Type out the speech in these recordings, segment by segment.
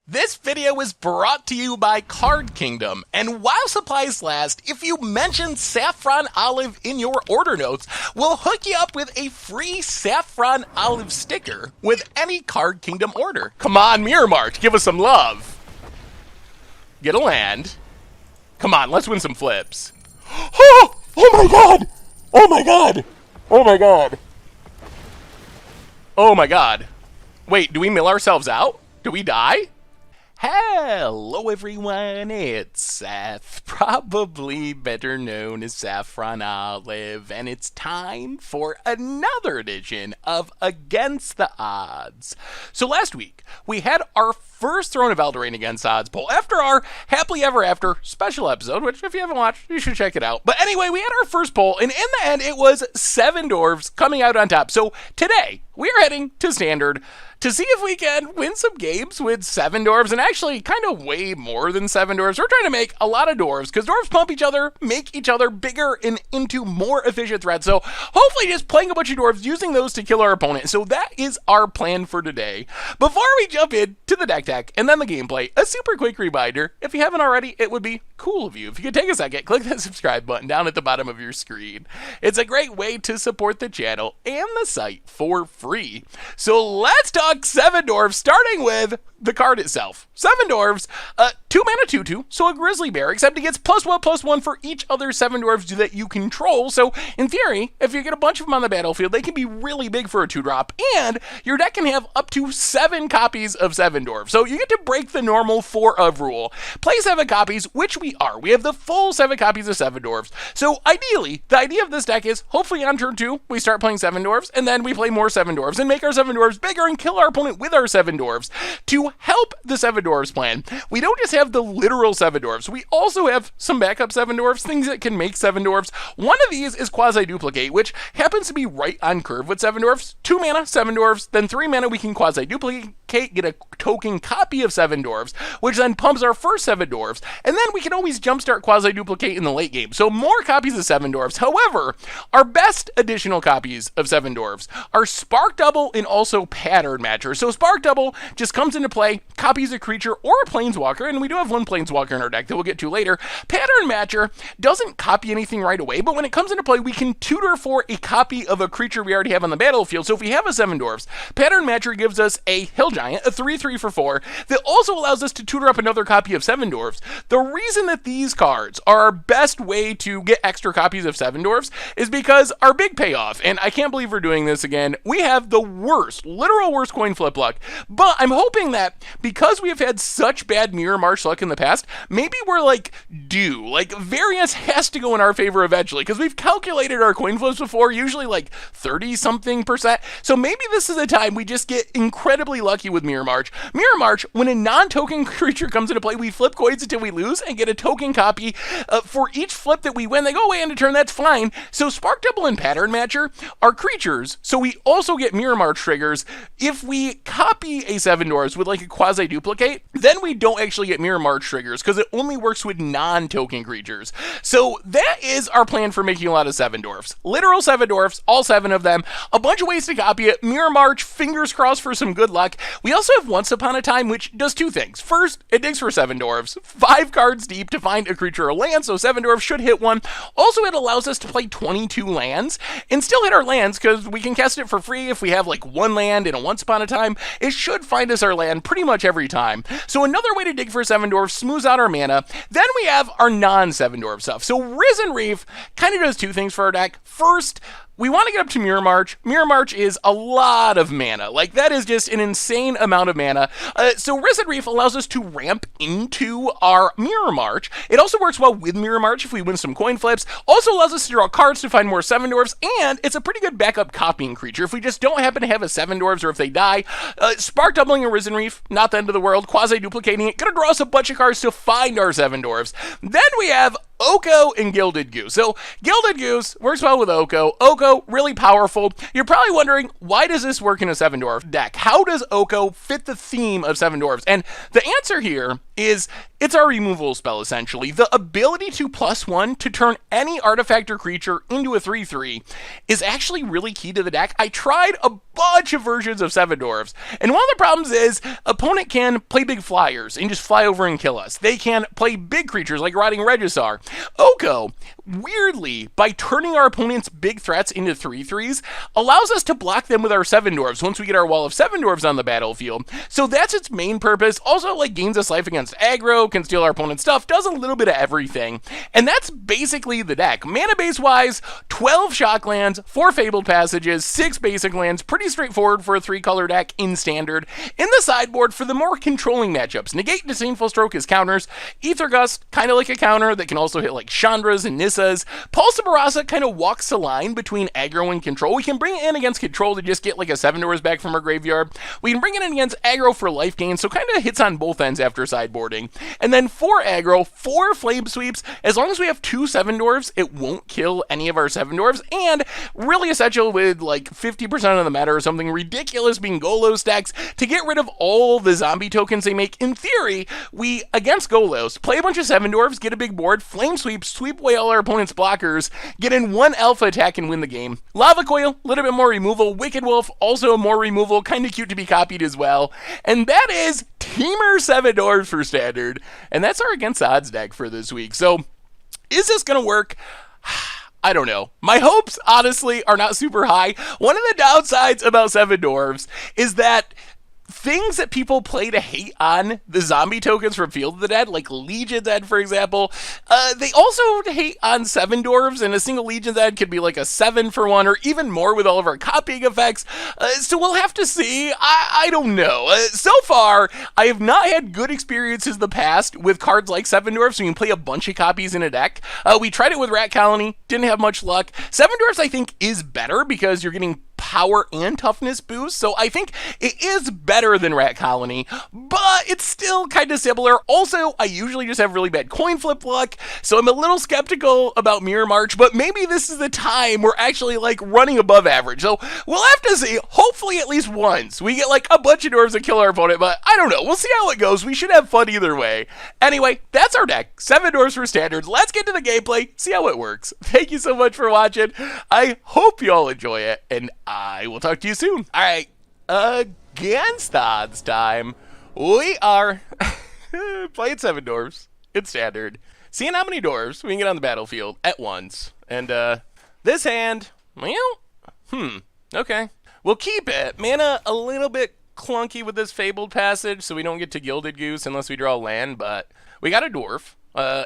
This video is brought to you by Card Kingdom, and while supplies last, if you mention Saffron Olive in your order notes, we'll hook you up with a free Saffron Olive sticker with any Card Kingdom order. Come on, Mirror March, give us some love. Get a land. Come on, let's win some flips. Oh my god! Oh my god! Oh my god! Oh my god. Wait, do we mill ourselves out? Do we die? Hello everyone, it's Seth, probably better known as Saffron Olive, and it's time for another edition of Against the Odds. So last week, we had our first Throne of Eldraine Against Odds poll after our Happily Ever After special episode, which if you haven't watched, you should check it out. But anyway, we had our first poll, and in the end, it was Seven Dwarves coming out on top. So today, we are heading to Standard to see if we can win some games with Seven Dwarves, and actually kind of way more than Seven Dwarves. We're trying to make a lot of dwarves, because dwarves pump each other, make each other bigger and into more efficient threats. So hopefully just playing a bunch of dwarves, using those to kill our opponent. So that is our plan for today. Before we jump in to the deck tech and then the gameplay, a super quick reminder, if you haven't already, it would be cool of you if you could take a second, click that subscribe button down at the bottom of your screen. It's a great way to support the channel and the site for free. So let's talk Seven Dwarves, starting with the card itself. Seven Dwarves, 2 mana 2/2, so a Grizzly Bear, except it gets +1/+1 for each other Seven Dwarves that you control. So in theory, if you get a bunch of them on the battlefield, they can be really big for a 2-drop, and your deck can have up to 7 copies of Seven Dwarves. So you get to break the normal 4 of rule. Play 7 copies, which we are. We have the full 7 copies of Seven Dwarves. So ideally, the idea of this deck is hopefully on turn 2, we start playing Seven Dwarves, and then we play more Seven Dwarves and make our Seven Dwarves bigger and kill our opponent with our Seven Dwarves. To help the Seven Dwarves plan, we don't just have the literal Seven Dwarves, we also have some backup Seven Dwarves, things that can make Seven Dwarves. One of these is Quasi-Duplicate, which happens to be right on curve with Seven Dwarves. 2 mana, Seven Dwarves, then 3 mana we can Quasi-Duplicate, get a token copy of Seven Dwarves, which then pumps our first Seven Dwarves, and then we can always jumpstart Quasi-Duplicate in the late game. So more copies of Seven Dwarves. However, our best additional copies of Seven Dwarves are Spark Double and also Pattern Matcher. So Spark Double just comes into play, copies a creature or a Planeswalker, and we do have one Planeswalker in our deck that we'll get to later. Pattern Matcher doesn't copy anything right away, but when it comes into play, we can tutor for a copy of a creature we already have on the battlefield. So if we have a Seven Dwarves, Pattern Matcher gives us a Hill Giant, a 3/3 for 4, that also allows us to tutor up another copy of Seven Dwarves. The reason that these cards are our best way to get extra copies of Seven Dwarves is because our big payoff, and I can't believe we're doing this again, we have the worst, literal worst coin flip luck, but I'm hoping that because we have had such bad Mirror March luck in the past, maybe we're like due, like variance has to go in our favor eventually, because we've calculated our coin flips before, usually like 30-something%, so maybe this is the time we just get incredibly lucky with Mirror March. Mirror March, when a non-token creature comes into play, we flip coins until we lose and get a token copy for each flip that we win. They go away end of turn, that's fine. So Spark Double and Pattern Matcher are creatures, so we also get Mirror March triggers. If we copy a Seven Dwarves with like a Quasi-Duplicate, then we don't actually get Mirror March triggers because it only works with non-token creatures. So that is our plan for making a lot of Seven Dwarves. Literal Seven Dwarves, all 7 of them, a bunch of ways to copy it. Mirror March, fingers crossed for some good luck. We also have Once Upon a Time, which does 2 things. First, it digs for Seven Dwarves, 5 cards deep to find a creature or land, so Seven Dwarves should hit one. Also, it allows us to play 22 lands and still hit our lands because we can cast it for free if we have like 1 land in a Once Upon a Time. It should find us our land pretty much every time. So another way to dig for Seven Dwarves, smooths out our mana. Then we have our non-Seven Dwarf stuff. So Risen Reef kind of does 2 things for our deck. First, we want to get up to Mirror March. Mirror March is a lot of mana. Like, that is just an insane amount of mana. So Risen Reef allows us to ramp into our Mirror March. It also works well with Mirror March if we win some coin flips. Also allows us to draw cards to find more Seven Dwarves, and it's a pretty good backup copying creature. If we just don't happen to have a Seven Dwarves, or if they die, Spark Doubling a Risen Reef, not the end of the world. Quasi-Duplicating it, gonna draw us a bunch of cards to find our Seven Dwarves. Then we have Oko and Gilded Goose. So Gilded Goose works well with Oko. Oko, really powerful. You're probably wondering, why does this work in a Seven Dwarf deck? How does Oko fit the theme of Seven Dwarves? And the answer here is It's our removal spell, essentially. The ability to +1 to turn any artifact or creature into a 3/3 is actually really key to the deck. I tried a bunch of versions of Seven Dwarves, and one of the problems is opponent can play big flyers and just fly over and kill us. They can play big creatures like Rotting Regisaur. Oko, weirdly, by turning our opponent's big threats into 3/3s, allows us to block them with our Seven Dwarves once we get our wall of Seven Dwarves on the battlefield. So that's its main purpose. Also, like, gains us life against aggro, can steal our opponent's stuff, does a little bit of everything. And that's basically the deck. Mana base wise, 12 shock lands, 4 fabled passages, 6 basic lands, pretty straightforward for a 3-color deck in standard. In the sideboard, for the more controlling matchups, Negate, Disdainful Stroke as counters, Aether Gust, kind of like a counter that can also hit like Chandras and Nissas. Pulse of Barasa kind of walks the line between aggro and control. We can bring it in against control to just get like a 7 doors back from our graveyard. We can bring it in against aggro for life gain, so kind of hits on both ends after sideboarding. And then 4 aggro, 4 flame sweeps. As long as we have 2 Seven Dwarves, it won't kill any of our Seven Dwarves. And really essential with like 50% of the meta or something ridiculous being Golos decks to get rid of all the zombie tokens they make. In theory, we, against Golos, play a bunch of Seven Dwarves, get a big board, flame sweep away all our opponent's blockers, get in 1 alpha attack and win the game. Lava Coil, a little bit more removal. Wicked Wolf, also more removal, kind of cute to be copied as well. And that is Teamer Seven Dwarves for standard. And that's our against odds deck for this week. So, is this going to work? I don't know. My hopes, honestly, are not super high. One of the downsides about Seven Dwarves is that things that people play to hate on the zombie tokens from Field of the Dead, like Legion's End, for example, they also hate on Seven Dwarves, and a single Legion's End could be like a 7 for 1, or even more with all of our copying effects. So we'll have to see. I don't know. So far, I have not had good experiences in the past with cards like Seven Dwarves, so you can play a bunch of copies in a deck. We tried it with Rat Colony, didn't have much luck. Seven Dwarves, I think, is better because you're getting power and toughness boost, so I think it is better than Rat Colony, but it's still kind of similar. Also, I usually just have really bad coin flip luck, so I'm a little skeptical about Mirror March, but maybe this is the time we're actually like running above average, so we'll have to see. Hopefully at least once we get like a bunch of dwarves that kill our opponent, but I don't know. We'll see how it goes. We should have fun either way. Anyway, that's our deck. 7 dwarves for standard. Let's get to the gameplay, see how it works. Thank you so much for watching. I hope you all enjoy it, and I will talk to you soon. All right, against odds time. We are playing 7 dwarves in standard, seeing how many dwarves we can get on the battlefield at once. And this hand, well, okay. We'll keep it. Mana a little bit clunky with this Fabled Passage, so we don't get to Gilded Goose unless we draw land, but we got a dwarf,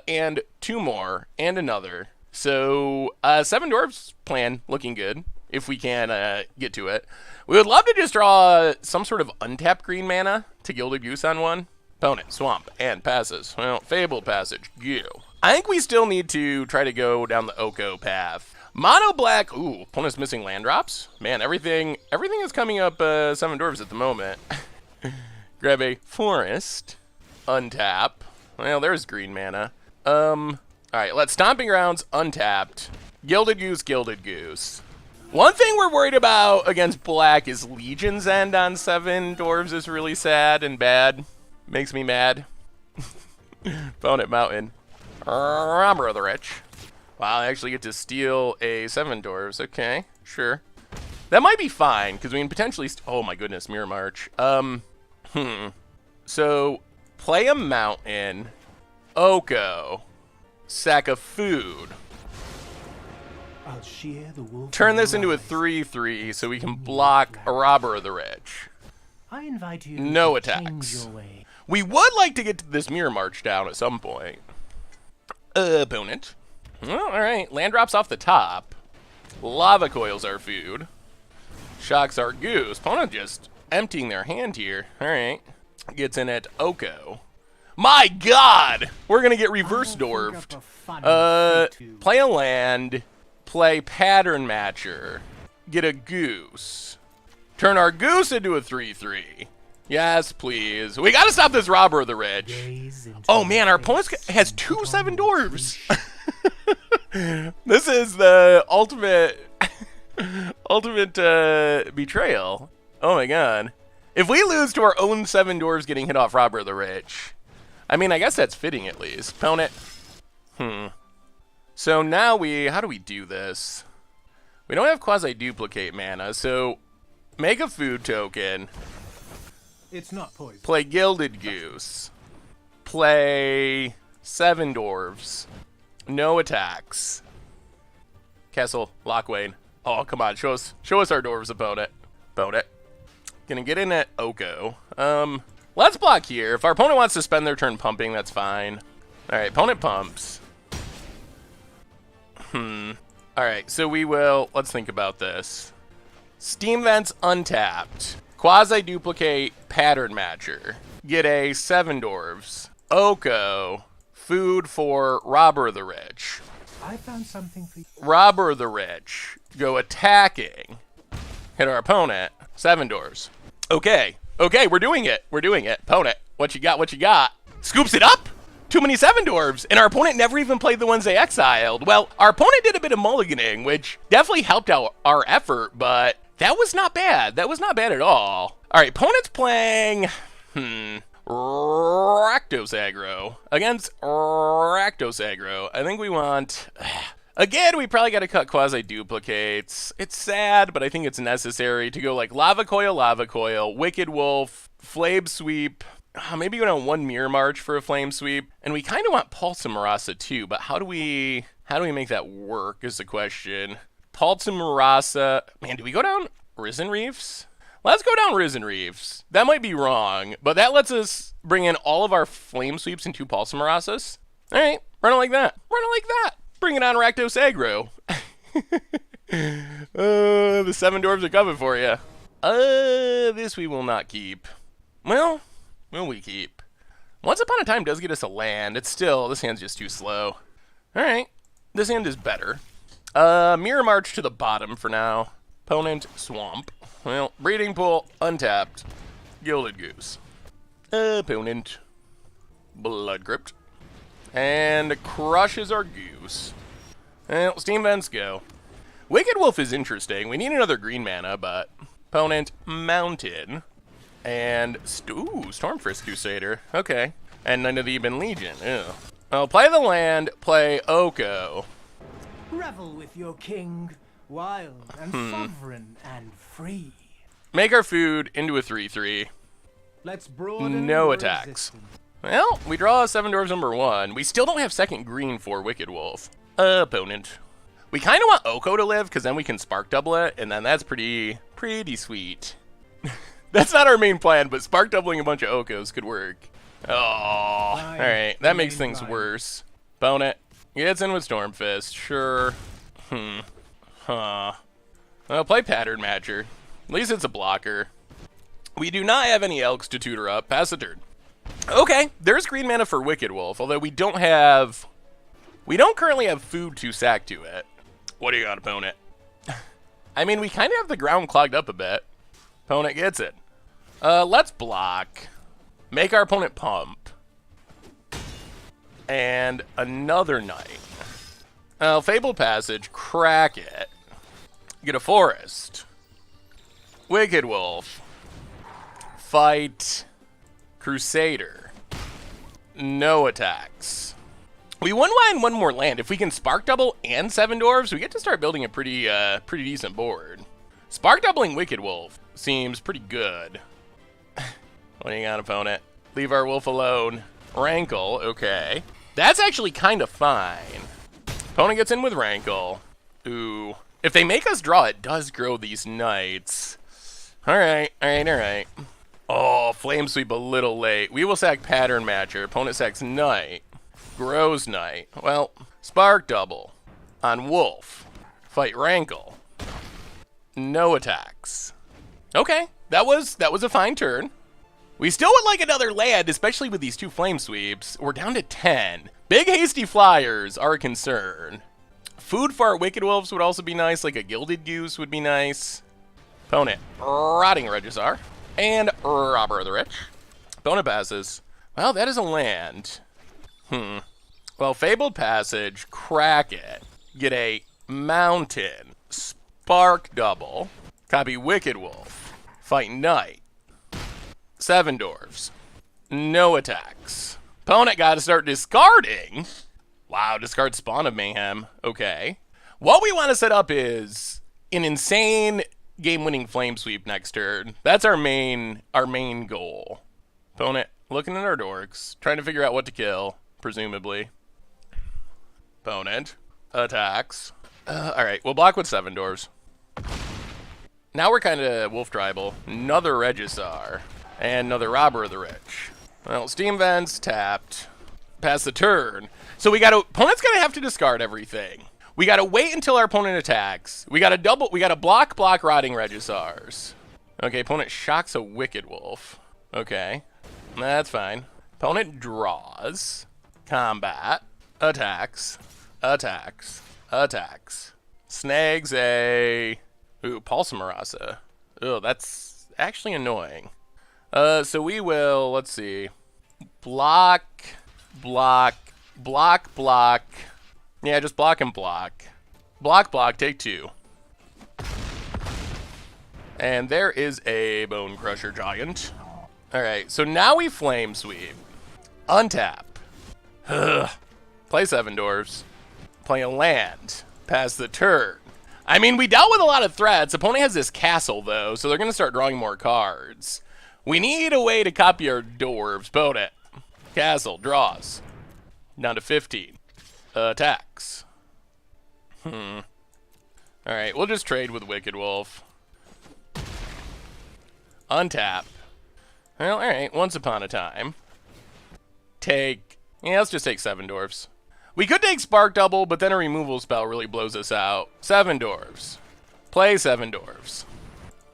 and 2 more, and another. So, 7 dwarves plan looking good, if we can get to it. We would love to just draw some sort of untapped green mana to Gilded Goose on one. Opponent, swamp, and passes. Well, Fabled Passage, go. I think we still need to try to go down the Oko path. Mono black, ooh, opponent's missing land drops. Man, everything is coming up 7 dwarves at the moment. Grab a forest, untap. Well, there's green mana. Alright, let's Stomping Grounds, untapped. Gilded Goose, Gilded Goose. One thing we're worried about against black is Legion's End on 7 dwarves is really sad and bad. Makes me mad. Opponent Mountain. Robber of the Rich. Wow, I actually get to steal a 7 dwarves. Okay, sure. That might be fine, because we can potentially... oh my goodness, Mirror March. So, play a Mountain. Oko. Sack of food. I'll shear the wolf. Turn this into a 3/3 so we can block a Robber of the Rich. I invite you No to attacks. change your way. We would like to get this Mirror March down at some point. Opponent. Well, alright. Land drops off the top. Lava Coils our food. Shocks our goose. Opponent just emptying their hand here. Alright. Gets in at Oko. My god! We're gonna get reverse dwarfed. Play a land. Play Pattern Matcher. Get a goose. Turn our goose into a 3/3. Yes, please. We gotta stop this Robber of the Rich. Oh man, our opponent has 2 7 dwarves. This is the ultimate betrayal. Oh my god. If we lose to our own 7 dwarves getting hit off Robber of the Rich, I mean, I guess that's fitting at least. Opponent. So now how do we do this? We don't have quasi-duplicate mana, so make a food token. It's not poison. Play Gilded Goose. Play Seven Dwarves. No attacks. Castle, Lockwane. Oh, come on, show us our dwarves, opponent. Opponent. Gonna get in at Oko. Let's block here. If our opponent wants to spend their turn pumping, that's fine. Alright, opponent pumps. Alright, so let's think about this. Steam Vents untapped. Quasi-duplicate Pattern Matcher. Get a Seven Dwarves. Oko. Food for Robber the Rich. I found something for you. Robber the Rich. Go attacking. Hit our opponent. Seven Dwarves. Okay, we're doing it. Opponent, what you got? Scoops it up? Too many Seven Dwarves, and our opponent never even played the ones they exiled. Well, our opponent did a bit of mulliganing, which definitely helped out our effort, but that was not bad. That was not bad at all. All right, opponent's playing, Rakdos aggro. Against Rakdos aggro, I think we want... Again, we probably got to cut quasi-duplicates. It's sad, but I think it's necessary to go like Lava Coil, Wicked Wolf, Flame Sweep. Maybe go down one Mirror March for a Flame Sweep. And we kind of want Pulse and Marasa too, but how do we make that work is the question. Pulse and Marasa. Man, do we go down Risen Reefs? Let's go down Risen Reefs. That might be wrong, but that lets us bring in all of our Flame Sweeps and 2 Pulse and Marasas. All right, run it like that. Bring it on Rakdos aggro. The Seven Dwarves are coming for you. This we will not keep. Well, will we keep? Once Upon a Time does get us a land. It's still, this hand's just too slow. All right, this hand is better. Mirror March to the bottom for now. Opponent, Swamp. Well, Breeding Pool, untapped. Gilded Goose. Opponent, Blood Crypt. And crushes our goose. Well, Steam Vents go. Wicked Wolf is interesting. We need another green mana, but opponent Mountain and Stormfrisk Crusader. Okay, and none of the Ebon Legion. Ew. Well, play the land. Play Oko. Revel with your king, wild and sovereign and free. Make our food into a 3/3. Let's broaden no your attacks. existence. Well, we draw Seven Dwarves number 1. We still don't have second green for Wicked Wolf. Opponent. We kind of want Oko to live, because then we can Spark Double it, and then that's pretty sweet. That's not our main plan, but Spark Doubling a bunch of Okos could work. Oh, alright, that makes things worse. Opponent. Gets in with Stormfist, sure. Well, play Pattern Matcher. At least it's a blocker. We do not have any Elks to tutor up. Pass the turn. Okay, there's green mana for Wicked Wolf, although we don't currently have food to sack to it. What do you got, opponent? I mean, we kind of have the ground clogged up a bit. Opponent gets it. Let's block. Make our opponent pump. And another Knight. Fabled Passage, crack it. Get a Forest. Wicked Wolf. Fight Crusader. No attacks. We wouldn't mind one more land. If we can Spark Double and Seven Dwarves, we get to start building a pretty decent board. Spark Doubling Wicked Wolf seems pretty good. What do you got, opponent? Leave our wolf alone. Rankle, okay. That's actually kind of fine. Opponent gets in with Rankle. Ooh. If they make us draw, it does grow these Knights. Alright. Oh, Flame Sweep a little late. We will sack Pattern Matcher. Opponent sacks Knight. Grows Knight. Well, Spark Double. On Wolf. Fight Rankle. No attacks. Okay, that was a fine turn. We still would like another land, especially with these 2 Flame Sweeps. We're down to 10. Big Hasty Flyers are a concern. Food for our Wicked Wolves would also be nice, like a Gilded Goose would be nice. Opponent, Rotting Regizar. And Robber of the Rich. Opponent passes. Well, that is a land. Well, Fabled Passage, crack it. Get a Mountain. Spark Double. Copy Wicked Wolf. Fight Knight. Seven Dwarves. No attacks. Opponent got to start discarding. Wow, discard Spawn of Mayhem. Okay. What we want to set up is an insane game-winning flame sweep next turn. That's our main goal. Opponent looking at our dorks, trying to figure out what to kill, presumably. Opponent attacks. All right, we'll block with Seven Dwarves. Now we're kind of wolf tribal. Another Regisar and another Robber of the Rich. Well, Steam Vents tapped. Pass the turn. So opponent's gonna have to discard everything. We gotta wait until our opponent attacks. We gotta block Rotting Regisars. Okay, opponent shocks a Wicked Wolf. Okay, that's fine. Opponent draws. Combat. Attacks. Snags a... Ooh, Pulse Marasa. Oh, that's actually annoying. So we will, let's see. Block. Yeah, just block and block. Block, take 2. And there is a Bone Crusher Giant. Alright, so now we Flame Sweep. Untap. Play Seven Dwarves. Play a land. Pass the turn. I mean, we dealt with a lot of threats. Opponent has this castle, though, so they're going to start drawing more cards. We need a way to copy our dwarves. Opponent. Castle. Draws. Down to 15. Attacks. Alright, we'll just trade with Wicked Wolf. Untap. Well, alright, once upon a time. Let's just take Seven Dwarves. We could take Spark Double, but then a removal spell really blows us out. Seven Dwarves. Play Seven Dwarves.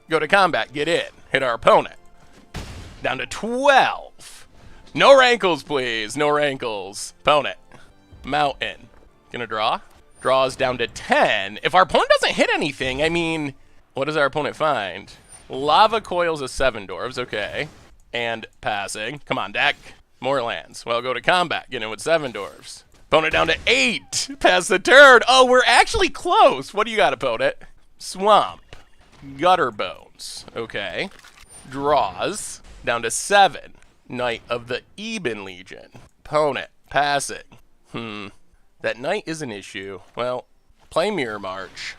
Go to combat, get in. Hit our opponent. Down to 12. No rankles, please. No rankles. Opponent. Mountain. Gonna draw. Draws down to 10. If our opponent doesn't hit anything, I mean, what does our opponent find? Lava Coils of Seven Dwarves, okay. And passing. Come on, deck. More lands. Well, go to combat. Get in with Seven Dwarves. Opponent down to 8. Pass the turn. Oh, we're actually close. What do you got, opponent? Swamp. Gutter Bones. Okay. Draws. Down to 7. Knight of the Eben Legion. Opponent. Passing. That knight is an issue. Well, play Mirror March.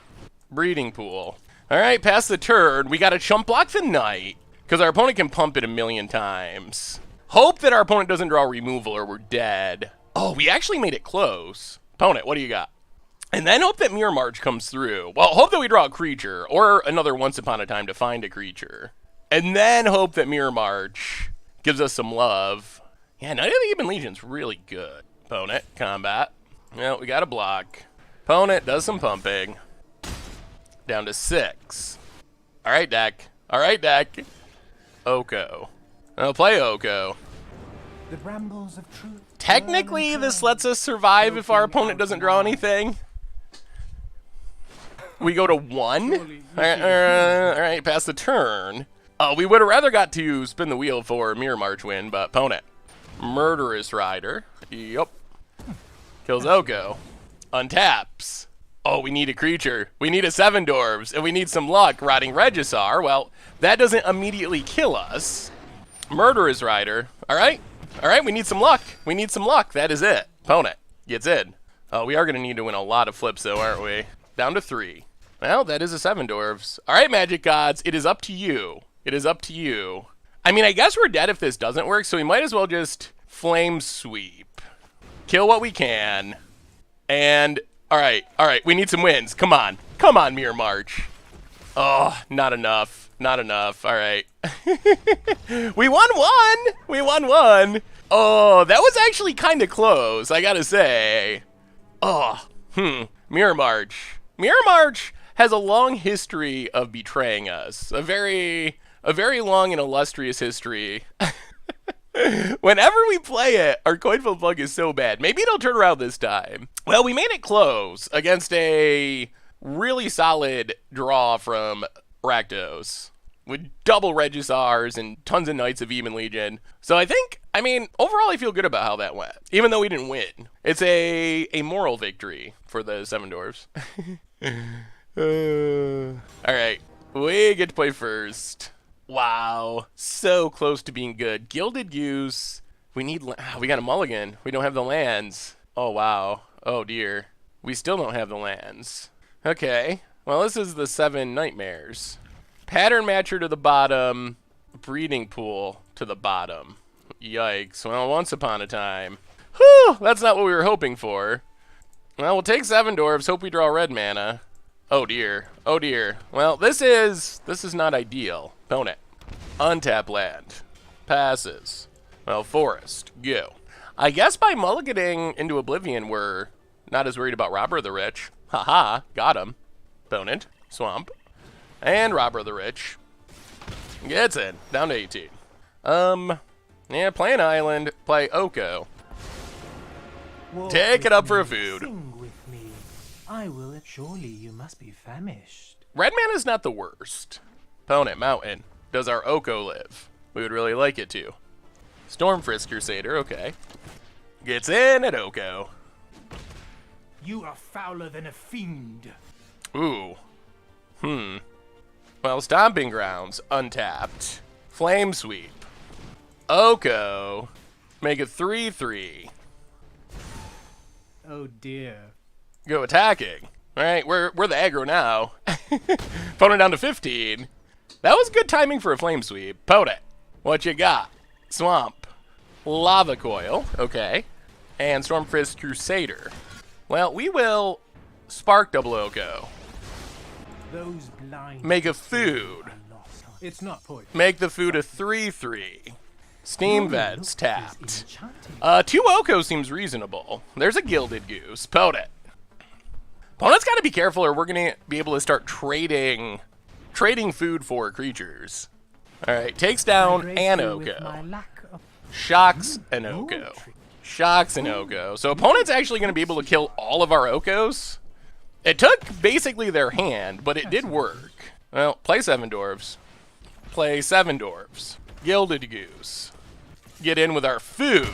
Breeding Pool. Alright, pass the turn. We gotta chump block the knight, because our opponent can pump it a million times. Hope that our opponent doesn't draw removal or we're dead. Oh, we actually made it close. Opponent, what do you got? And then hope that Mirror March comes through. Well, hope that we draw a creature, or another Once Upon a Time to find a creature. And then hope that Mirror March gives us some love. Yeah, Knight of the Eben Legion's really good. Opponent, combat. Well, we got a block. Opponent does some pumping. Down to 6. Alright, deck. Alright, deck. Oko. I'll play Oko. The brambles of truth. Technically, this lets us survive if our opponent doesn't draw anything. We go to 1. Alright, pass the turn. We would have rather got to spin the wheel for a Mirror March win, but opponent. Murderous Rider. Yup. Kills Oko. Untaps. Oh, we need a creature. We need a Seven Dwarves, and we need some luck. Rotting Regisar. Well, that doesn't immediately kill us. Murderous Rider. Alright. Alright, we need some luck. We need some luck. That is it. Opponent gets in. Oh, we are going to need to win a lot of flips, though, aren't we? Down to 3. Well, that is a Seven Dwarves. Alright, Magic Gods. It is up to you. It is up to you. I mean, I guess we're dead if this doesn't work, so we might as well just Flame Sweep. Kill what we can. And, alright, we need some wins. Come on. Come on, Mirror March. Oh, not enough. Not enough. Alright. We won 1! We won 1! Oh, that was actually kind of close, I gotta say. Oh, Mirror March. Mirror March has a long history of betraying us. A very long and illustrious history. Whenever we play it, our coin flip luck is so bad. Maybe it'll turn around this time. Well, we made it close against a really solid draw from Rakdos with double Regisars and tons of Knights of Eben Legion. So I mean, overall I feel good about how that went, even though we didn't win. It's a moral victory for the Seven Dwarves. Alright, we get to play first. Wow, so close to being good. Gilded Goose. We got a mulligan. We don't have the lands. Oh, wow. Oh, dear. We still don't have the lands. Okay. Well, this is the 7 nightmares. Pattern matcher to the bottom. Breeding pool to the bottom. Yikes. Well, once upon a time. Whew, that's not what we were hoping for. Well, we'll take 7 dwarves. Hope we draw red mana. Oh, dear. Oh, dear. Well, this is not ideal. Opponent. Untap land. Passes. Well, forest. Go. I guess by mulliganing into Oblivion, we're not as worried about Robber of the Rich. Haha, got him. Opponent. Swamp. And Robber of the Rich. Gets in. Down to 18. Yeah, play an island. Play Oko. Walk Take it with up for me, a food. Sing with me. I will. Surely you must be famished. Red mana's not the worst. Opponent. Mountain. Does our Oko live? We would really like it to. Stormfrisk Crusader. Okay. Gets in at Oko. You are fouler than a fiend. Ooh. Well, Stomping Grounds, untapped. Flame Sweep. Oko. Make it 3/3. Oh dear. Go attacking. Alright, we're the aggro now. Opponent down to 15. That was good timing for a Flame Sweep. Opponent. What you got? Swamp. Lava Coil. Okay. And Stormfrisk Crusader. Well, we will Spark Double Oko. Those blind. Make a food. It's not poison. Make the food a 3/3. Steam Vents tapped. Enchanting. 2 Oko seems reasonable. There's a Gilded Goose. Opponent. Opponent's got to be careful or we're going to be able to start trading food for creatures. Alright, takes down an Oko. Shocks an Oko. Shocks an Oko. So opponent's actually going to be able to kill all of our Okos. It took basically their hand, but it did work. Well, play 7 dwarves. Play 7 dwarves. Gilded Goose. Get in with our food.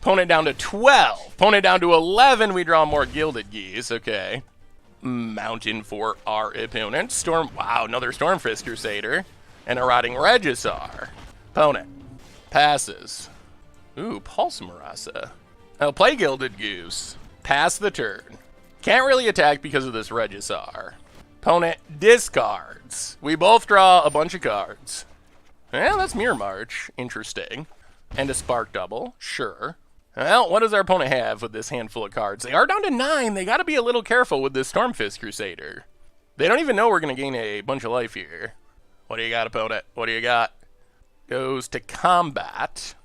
Opponent down to 12. Opponent down to 11. We draw more Gilded Geese. Okay. Mountain for our opponent. Wow, another Stormfrisk Crusader. And a Rotting Regisar. Opponent. Passes. Ooh, Pulse Marasa. Oh, play Gilded Goose. Pass the turn. Can't really attack because of this Regisar. Opponent discards. We both draw a bunch of cards. Yeah, that's Mirror March. Interesting. And a Spark Double. Sure. Well, what does our opponent have with this handful of cards? They are down to 9. They got to be a little careful with this Stormfist Crusader. They don't even know we're going to gain a bunch of life here. What do you got, opponent? What do you got? Goes to combat.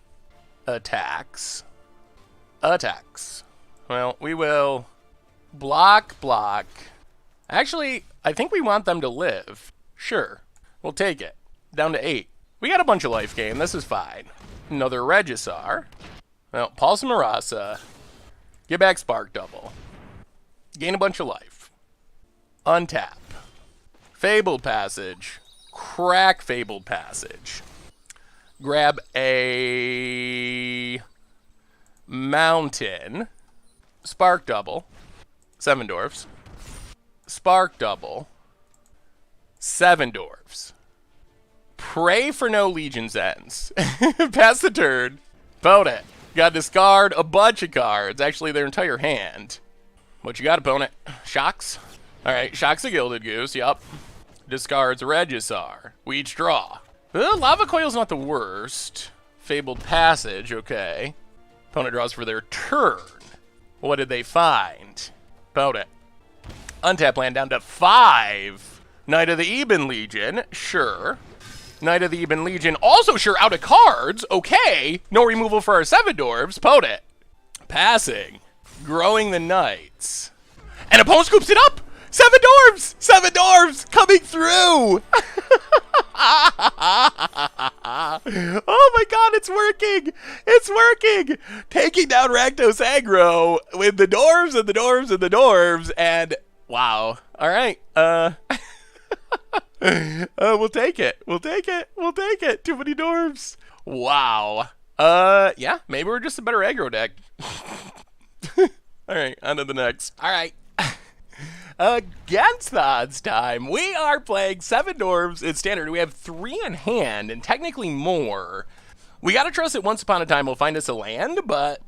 Attacks. Attacks. Well, we will block. Actually, I think we want them to live. Sure. We'll take it. Down to 8. We got a bunch of life gain. This is fine. Another Regisar. Well, Pulse Marasa. Get back Spark Double. Gain a bunch of life. Untap. Fabled Passage. Crack Fabled Passage. Grab a Mountain. Spark Double. 7 dwarfs. Spark Double. 7 dwarfs. Pray for no Legion's Ends. Pass the turn. Opponent. Got to discard a bunch of cards. Actually, their entire hand. What you got, opponent? Shocks? Alright, Shocks a Gilded Goose. Yup. Discards Regisar. We each draw. Lava Coil's not the worst. Fabled Passage. Okay. Opponent draws for their turn. What did they find? Opponent. Untap land down to 5. Knight of the Eben Legion. Sure. Knight of the Eben Legion, also sure, out of cards. Okay. No removal for our 7 dwarves. Opponent. Passing. Growing the Knights. And opponent scoops it up. 7 dwarves. 7 dwarves coming through. Oh my god, it's working. It's working. Taking down Rakdos aggro with the dwarves and the dwarves and the dwarves. And wow. All right. We'll take it. We'll take it. We'll take it. Too many dwarves. Wow. Yeah, maybe we're just a better aggro deck. All right, on to the next. All right. Against the odds time, we are playing 7 dwarves in standard. We have 3 in hand, and technically more. We gotta trust that once upon a time we'll find us a land, but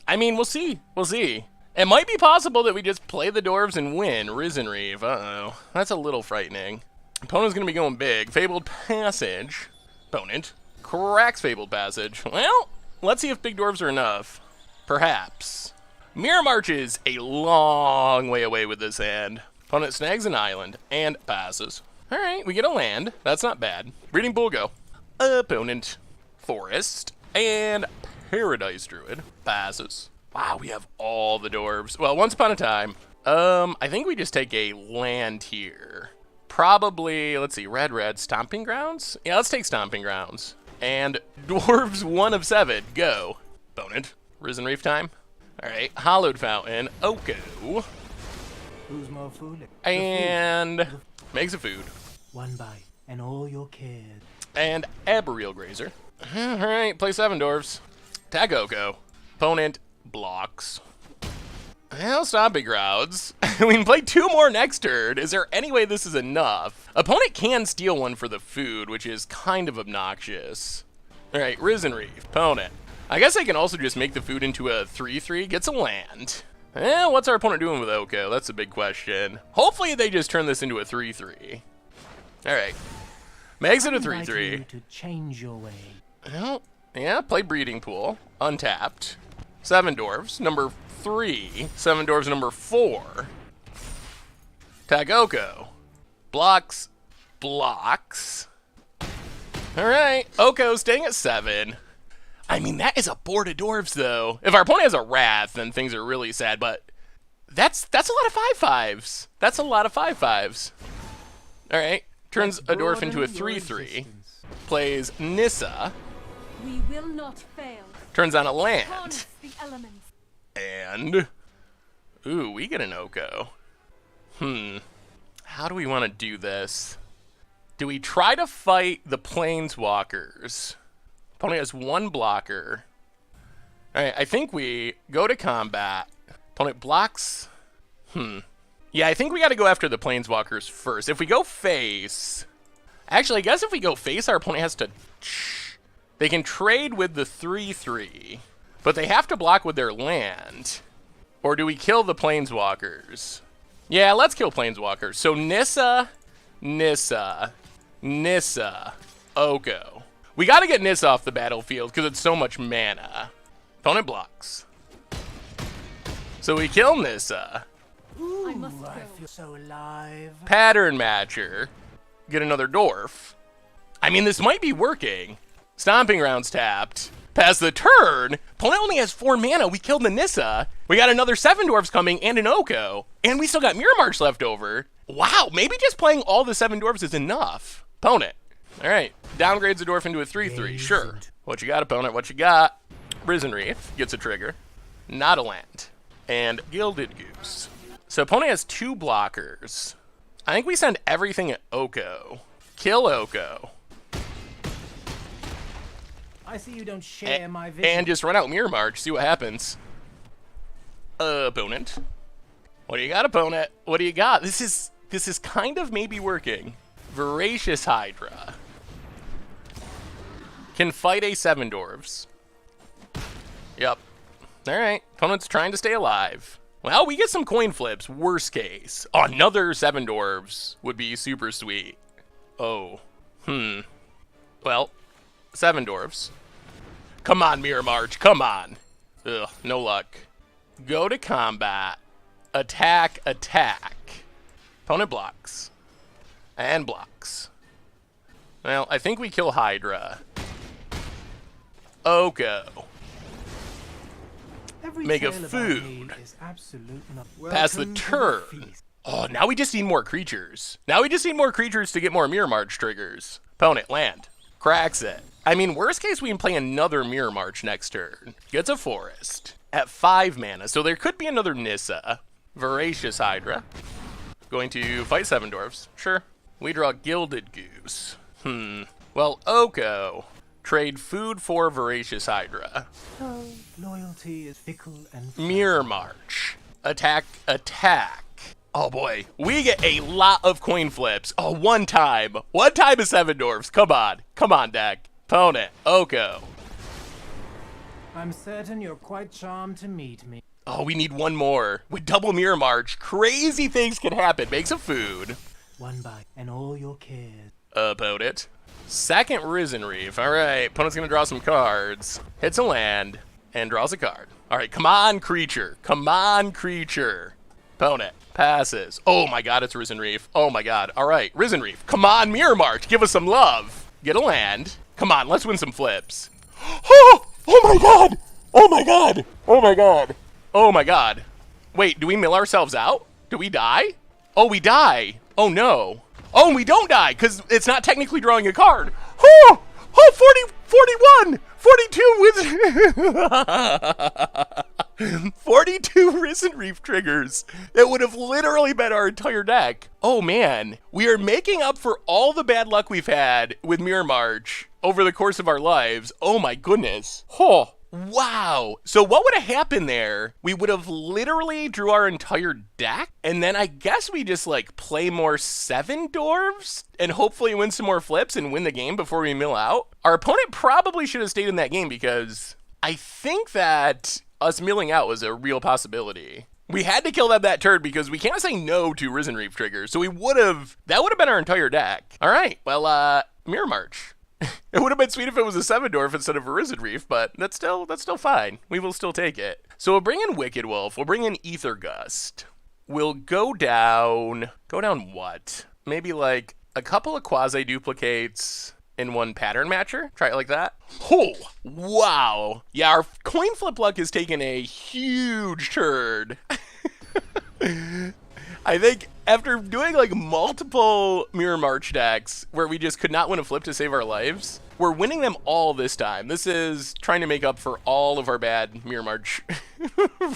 I mean, we'll see. We'll see. It might be possible that we just play the dwarves and win. Risen Reeve. Uh-oh. That's a little frightening. Opponent's gonna be going big. Fabled Passage. Opponent cracks Fabled Passage. Well, let's see if big dwarves are enough. Perhaps. Mirror March is a long way away with this hand. Opponent snags an island and passes. Alright, we get a land. That's not bad. Breeding Pool go. Opponent Forest and Paradise Druid passes. Wow, we have all the dwarves. Well, once upon a time, I think we just take a land here. Probably, let's see, red, Stomping Grounds? Yeah, let's take Stomping Grounds. And dwarves 1 of 7, go. Opponent, Risen Reef time. Alright, Hollowed Fountain, Oko. Who's more foolish? And makes a food. One bite, and all your cares. And Arboreal Grazer. Alright, play 7 dwarves. Tag Oko. Opponent blocks. Well, Stomping Grounds. We can play 2 more next turn. Is there any way this is enough? Opponent can steal 1 for the food, which is kind of obnoxious. Alright, Risen Reef. Opponent. I guess I can also just make the food into a 3/3, gets a land. What's our opponent doing with Oko? That's a big question. Hopefully they just turn this into a 3/3. Alright. Makes it a 3/3. To change your way. Well, yeah, play Breeding Pool. Untapped. 7 dwarves, number 3. 7 dwarves, number 4. Tag Oko. Blocks. Alright, Oko staying at 7. I mean, that is a board of dwarves, though. If our opponent has a Wrath, then things are really sad, but that's a lot of 5/5s. That's a lot of 5/5s. Alright, turns a dwarf into a 3/3. Plays Nissa. We will not fail. Turns on a land. Harness the elements. And, ooh, we get an Oko. How do we want to do this? Do we try to fight the Planeswalkers? Opponent has 1 blocker. Alright, I think we go to combat. Opponent blocks. Yeah, I think we got to go after the Planeswalkers first. If we go face... Actually, I guess if we go face, our opponent has to... They can trade with the 3/3, but they have to block with their land. Or do we kill the Planeswalkers? Yeah, let's kill Planeswalkers. So Nissa, Oko. We gotta get Nissa off the battlefield because it's so much mana. Opponent blocks. So we kill Nissa. Ooh, I must I go. feel so alive. Pattern Matcher. Get another dwarf. I mean, this might be working. Stomping Grounds tapped. Pass the turn. Opponent only has 4 mana. We killed the Nissa. We got another 7 dwarves coming and an Oko. And we still got Mirror March left over. Wow, maybe just playing all the 7 dwarves is enough. Opponent. Alright, downgrades the dwarf into a 3/3, sure. What you got, opponent? What you got? Risen Reef gets a trigger. Not a land. And Gilded Goose. So opponent has 2 blockers. I think we send everything at Oko. Kill Oko. I see you don't share my vision. And just run out Mirror March, see what happens. Opponent. What do you got, opponent? What do you got? This is kind of maybe working. Voracious Hydra. Can fight a 7 dwarves. Yep. Alright. Opponent's trying to stay alive. Well, we get some coin flips. Worst case. Another 7 dwarves would be super sweet. Oh. Well, 7 dwarves. Come on, Mirror March. Come on. Ugh, no luck. Go to combat. Attack. Opponent blocks. And blocks. Well, I think we kill Hydra. Oko. Every Make a tale about food. me is absolute Pass the Welcome to turn. feast. Oh, now we just need more creatures. Now we just need more creatures to get more Mirror March triggers. Opponent, land. Cracks it. I mean, worst case, we can play another Mirror March next turn. Gets a forest. At 5 mana, so there could be another Nissa. Voracious Hydra. Going to fight 7 dwarves. Sure. We draw Gilded Goose. Well, Oko. Trade food for Voracious Hydra. Oh, loyalty is fickle and Mirror March. Attack. Oh boy, we get a lot of coin flips. Oh, one time is 7 dwarves. Come on, deck. Opponent, Oko. I'm certain you're quite charmed to meet me. Oh, we need one more. With double Mirror March, crazy things can happen. Make some food. One bite, and all your cares. About it. Second Risen Reef. All right, opponent's gonna draw some cards. Hits a land and draws a card. All right, come on, creature. Come on, creature. Opponent passes. Oh my god, it's Risen Reef. Oh my god. All right, Risen Reef. Come on, Mirror March. Give us some love. Get a land. Come on, let's win some flips. Oh, oh my god. Oh my god. Oh my god. Oh my god. Wait, do we mill ourselves out? Do we die? Oh, we die. Oh no. Oh, we don't die, because it's not technically drawing a card. Oh, 40, 41, 42 42 Risen Reef triggers. It would have literally been our entire deck. Oh man, we are making up for all the bad luck we've had with Mirror March over the course of our lives. Oh my goodness. Oh. Wow. So what would have happened there? We would have literally drew our entire deck, and then I guess we just like play more Seven Dwarves and hopefully win some more flips and win the game before we mill out. Our opponent probably should have stayed in that game because I think that us milling out was a real possibility. We had to kill that turd because we can't say no to Risen Reef triggers. So that would have been our entire deck. All right. Well, Mirror March. It would have been sweet if it was a Seven Dwarf instead of a Risen Reef, but that's still fine. We will still take it. So we'll bring in Wicked Wolf. We'll bring in Ether Gust. We'll go down what? Maybe like a couple of quasi duplicates in one pattern matcher. Try it like that. Oh, wow. Yeah, our coin flip luck has taken a huge turd. I think after doing like multiple Mirror March decks where we just could not win a flip to save our lives, we're winning them all this time. This is trying to make up for all of our bad Mirror March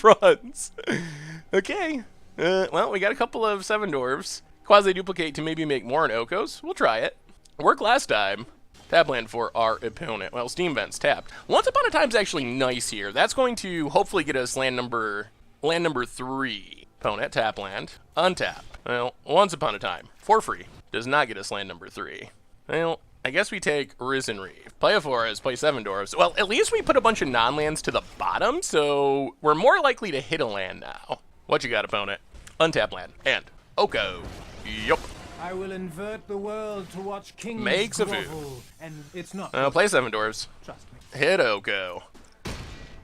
runs. Okay. Well, we got a couple of Seven Dwarves. Quasi-duplicate to maybe make more in Okos. We'll try it. Worked last time. Tap land for our opponent. Well, Steam Vent's tapped. Once Upon a Time's actually nice here. That's going to hopefully get us land number 3. Opponent, tap land, untap. Well, Once Upon a Time, for free, does not get us land number 3. Well, I guess we take Risen Reef. Play a forest, play Seven Dwarves. Well, at least we put a bunch of non-lands to the bottom, so we're more likely to hit a land now. What you got, opponent? Untap land, and Oko. Yup. I will invert the world to watch kings Makes a grovel, food. and it's not. Play Seven Dwarves. Trust me. Hit Oko.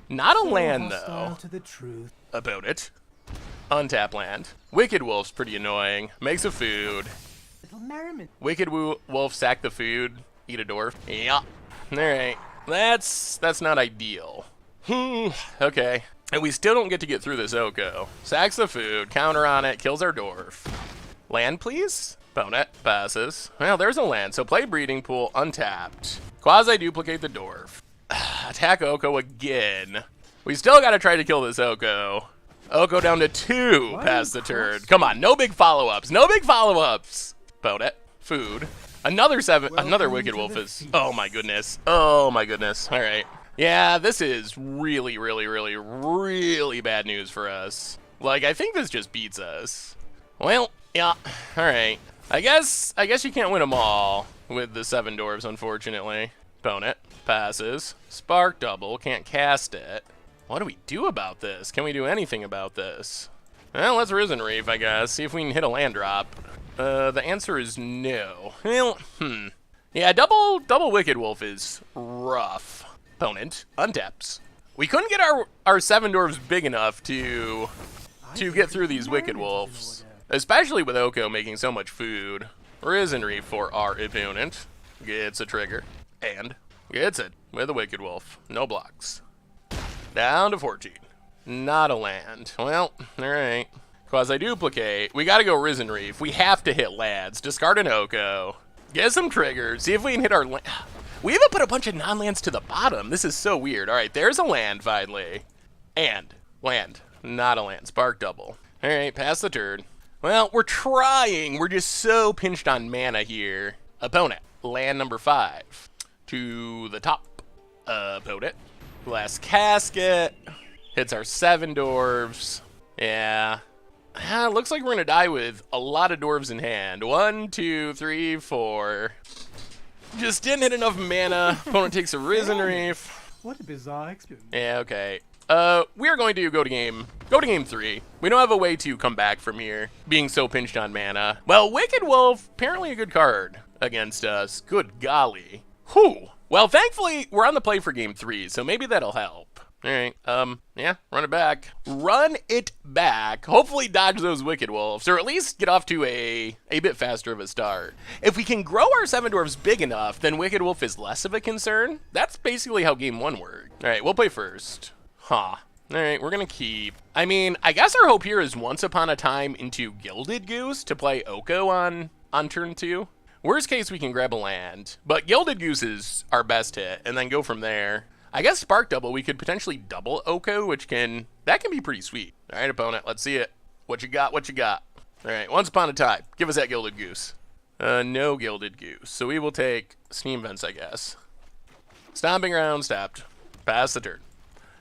Not a land, Hostile though. to the truth. Opponent. Untap land. Wicked Wolf's pretty annoying. Makes a food. Little merriment. Wicked Wolf sack the food. Eat a dwarf. Yeah. Alright. That's not ideal. Okay. And we still don't get through this Oko. Sacks the food. Counter on it. Kills our dwarf. Land, please? Opponent passes. Well, there's a land. So play Breeding Pool. Untapped. Quasi-duplicate the dwarf. Attack Oko again. We still gotta try to kill this Oko. Oko down to 2 past the turn. Come on, no big follow-ups. No big follow-ups. Opponent. Food. Another Wicked Wolf is... Oh my goodness. Oh my goodness. All right. Yeah, this is really, really, really, really bad news for us. Like, I think this just beats us. Well, yeah. All right. I guess you can't win them all with the Seven Dwarves, unfortunately. Opponent. Passes. Spark double. Can't cast it. What do we do about this? Can we do anything about this? Well, let's Risen Reef, I guess. See if we can hit a land drop. The answer is no. Well, Yeah, double Wicked Wolf is rough. Opponent untaps. We couldn't get our Seven Dwarves big enough to get through these Wicked Wolves. Especially with Oko making so much food. Risen Reef for our opponent. Gets a trigger. And gets it with a Wicked Wolf. No blocks. Down to 14. Not a land. Well, alright. Quasi-duplicate. We gotta go Risen Reef. We have to hit lands. Discard an Oko. Get some triggers. See if we can hit our land. We even put a bunch of non-lands to the bottom. This is so weird. Alright, there's a land finally. And land. Not a land. Spark double. Alright, pass the turn. Well, we're trying. We're just so pinched on mana here. Opponent. Land number 5. To the top. Opponent. Glass Casket. Hits our Seven Dwarves. Yeah. Looks like we're going to die with a lot of dwarves in hand. 1, 2, 3, 4. Just didn't hit enough mana. Opponent takes a Risen Reef. What a bizarre experience. Yeah, okay. We are going to go to game 3. We don't have a way to come back from here, being so pinched on mana. Well, Wicked Wolf, apparently a good card against us. Good golly. Whew. Well, thankfully, we're on the play for game 3, so maybe that'll help. All right, yeah, run it back. Run it back. Hopefully dodge those Wicked Wolves, or at least get off to a bit faster of a start. If we can grow our Seven Dwarves big enough, then Wicked Wolf is less of a concern. That's basically how game 1 worked. All right, we'll play first. Huh. All right, we're gonna keep. I mean, I guess our hope here is once upon a time into Gilded Goose to play Oko on turn 2. Worst case, we can grab a land, but Gilded Goose is our best hit, and then go from there. I guess Spark Double, we could potentially double Oko, that can be pretty sweet. All right, opponent, let's see it. What you got, what you got? All right, once upon a time, give us that Gilded Goose. No Gilded Goose, so we will take Steam Vents, I guess. Stomping Grounds, tapped. Pass the turn.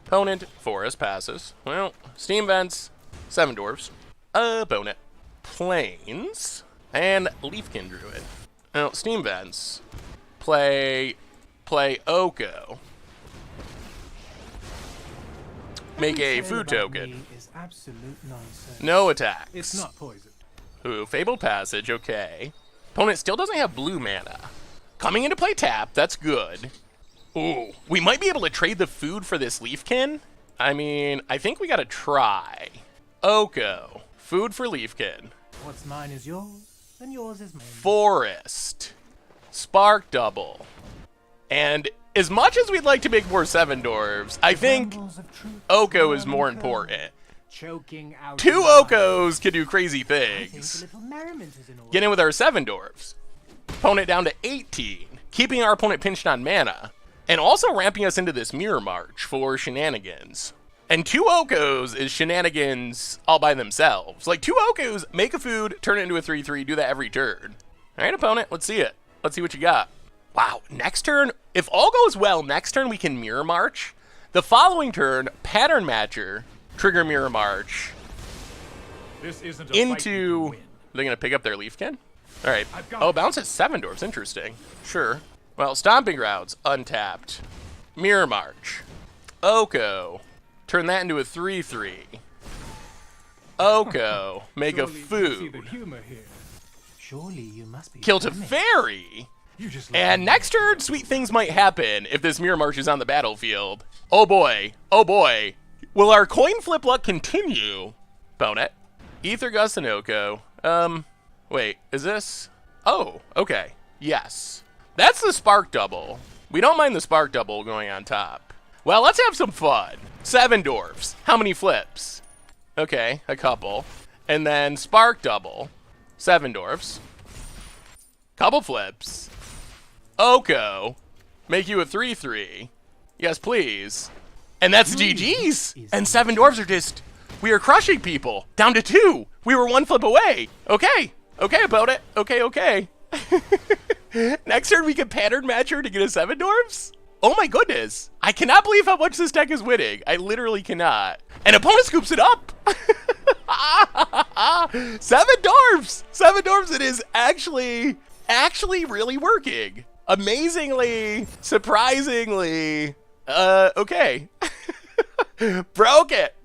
Opponent, Forest, passes. Well, Steam Vents, Seven Dwarves. Opponent, Plains, and Leafkin Druid. Well, Steam Vents, play Oko. Make a food token. Is absolute nonsense. No attacks. It's not poisoned. Ooh, Fabled Passage, okay. Opponent still doesn't have blue mana. Coming into play tap, that's good. Ooh, we might be able to trade the food for this Leafkin. I mean, I think we gotta try. Oko, food for Leafkin. What's mine is yours, and yours is mine. Forest, Spark Double. And as much as we'd like to make more Seven Dwarves, I think Oko is more important. Choking out 2 Okos can do crazy I think a things. little merriment is in order. Get in with our Seven Dwarves. Opponent down to 18, keeping our opponent pinched on mana, and also ramping us into this Mirror March for shenanigans. And 2 Okos is shenanigans all by themselves. Like 2 Okos, make a food, turn it into a 3/3, do that every turn. All right, opponent, let's see it. Let's see what you got. Wow, next turn, if all goes well, next turn we can Mirror March. The following turn, Pattern Matcher, trigger Mirror March. This isn't a Into, they're gonna pick up their Leafkin? All right, oh, bounces Seven Dwarfs, interesting. Sure. Well, Stomping Grounds, untapped. Mirror March. Oko, turn that into a 3/3. Oko, make a See the food. humor here. Surely you must be Kill to coming. Fairy. You just And next turn, sweet things might happen if this Mirror March is on the battlefield. Oh boy, oh boy. Will our coin flip luck continue? Opponent. Ether Gust and Oko. Wait, is this? Oh, okay. Yes. That's the Spark Double. We don't mind the Spark Double going on top. Well, let's have some fun. Seven Dwarfs. How many flips? Okay, a couple. And then Spark Double. Seven Dwarfs. Couple flips. Oko. Make you a 3/3. Yes, please. And that's GG's. And Seven Dwarfs are just, we are crushing people. Down to 2. We were 1 flip away. Okay. Okay about it. Okay, okay. Next turn we can Pattern Matcher to get a Seven Dwarfs? Oh my goodness. I cannot believe how much this deck is winning. I literally cannot. And opponent scoops it up. Seven Dwarfs. Seven Dwarfs. It is actually really working. Amazingly, surprisingly, okay. Broke it.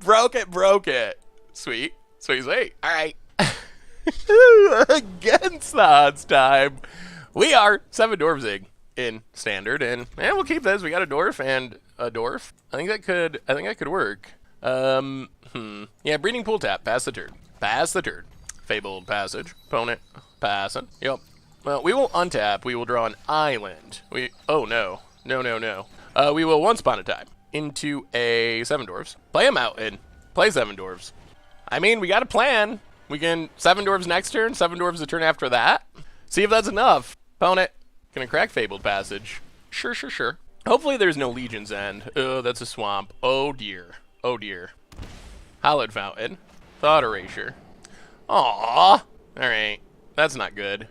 Sweet. All right. Against the odds time. We are Seven Dwarfsing in Standard, and we'll keep this. We got a Dwarf and a Dwarf. I think that could work. Yeah, Breeding Pool tap. Pass the turn. Fabled Passage. Opponent. Passing. Yep. Well, we will untap. We will draw an island. Oh no. We will once upon a time into a Seven Dwarfs. Play a mountain. Play Seven Dwarfs. I mean, we got a plan. We can Seven Dwarfs next turn, Seven Dwarfs the turn after that. See if that's enough. Opponent, gonna crack Fabled Passage. Sure. Hopefully there's no Legion's End. Oh, that's a swamp. Oh dear. Hallowed Fountain. Thought Erasure. Aww. Alright, that's not good.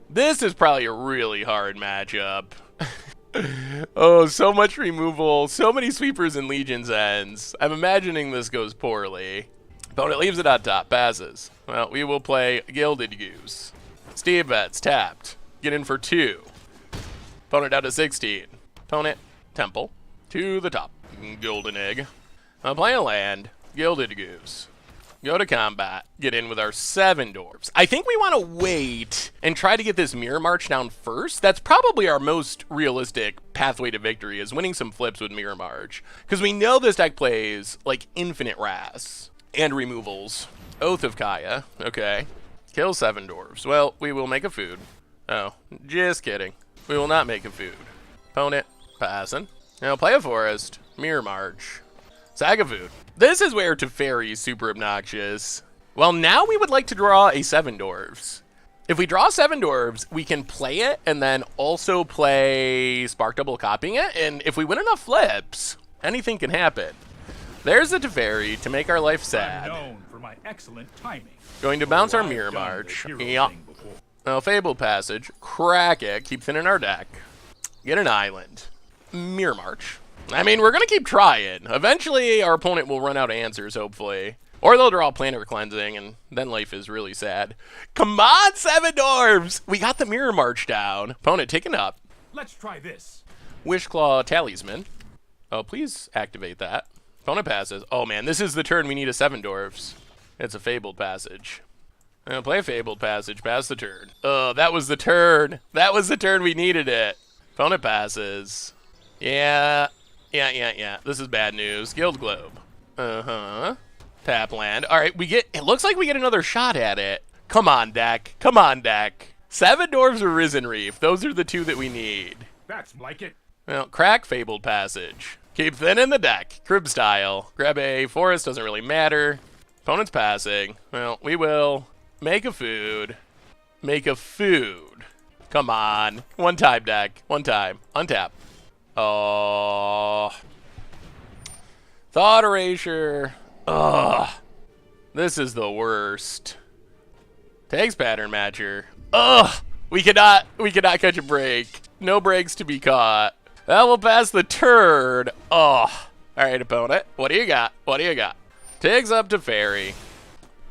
This is probably a really hard matchup. Oh, so much removal, so many sweepers and Legion's Ends. I'm imagining this goes poorly. Opponent leaves it on top, passes. Well, we will play Gilded Goose. Steam Vents, tapped. Get in for 2. Opponent down to 16. Opponent, Temple. To the top. Golden egg. I'll play a land. Gilded Goose. Go to combat. Get in with our 7 dwarves. I think we want to wait and try to get this Mirror March down first. That's probably our most realistic pathway to victory, is winning some flips with Mirror March. Because we know this deck plays, like, infinite Wraths and removals. Oath of Kaya. Okay. Kill 7 dwarves. Well, we will make a food. Oh, just kidding. We will not make a food. Opponent. Passing. Now play a forest. Mirror March. Sack of food. This is where Teferi is super obnoxious. Well, now we would like to draw a 7 dwarves. If we draw 7 dwarves, we can play it and then also play Spark Double copying it. And if we win enough flips, anything can happen. There's the Teferi to make our life sad. I'm known for my excellent timing. Going to bounce our I've Mirror done the March. hero Yeah. thing before. Oh, Fabled Passage. Crack it. Keep thinning our deck. Get an island. Mirror March. I mean, we're going to keep trying. Eventually, our opponent will run out of answers, hopefully. Or they'll draw Planar Cleansing, and then life is really sad. Come on, 7 dwarves! We got the Mirror March down. Opponent taken up. Let's try this. Wishclaw Talisman. Oh, please activate that. Opponent passes. Oh, man, this is the turn we need a 7 dwarves. It's a Fabled Passage. Play a Fabled Passage. Pass the turn. Oh, that was the turn. That was the turn we needed it. Opponent passes. Yeah. This is bad news. Guild Globe. Tap land. All right, it looks like we get another shot at it. Come on, deck. Come on, deck. 7 dwarves or Risen Reef. Those are the 2 that we need. That's like it. Well, crack Fabled Passage. Keep thinning the deck. Crib style. Grab a forest. Doesn't really matter. Opponent's passing. Well, we will make a food. Make a food. Come on. One time, deck. One time. Untap. Oh. Thought Erasure. Ugh. This is the worst. Takes Pattern Matcher. Ugh. We cannot catch a break. No breaks to be caught. That will pass the turn. Oh. Alright, opponent. What do you got? What do you got? Takes up to Fairy.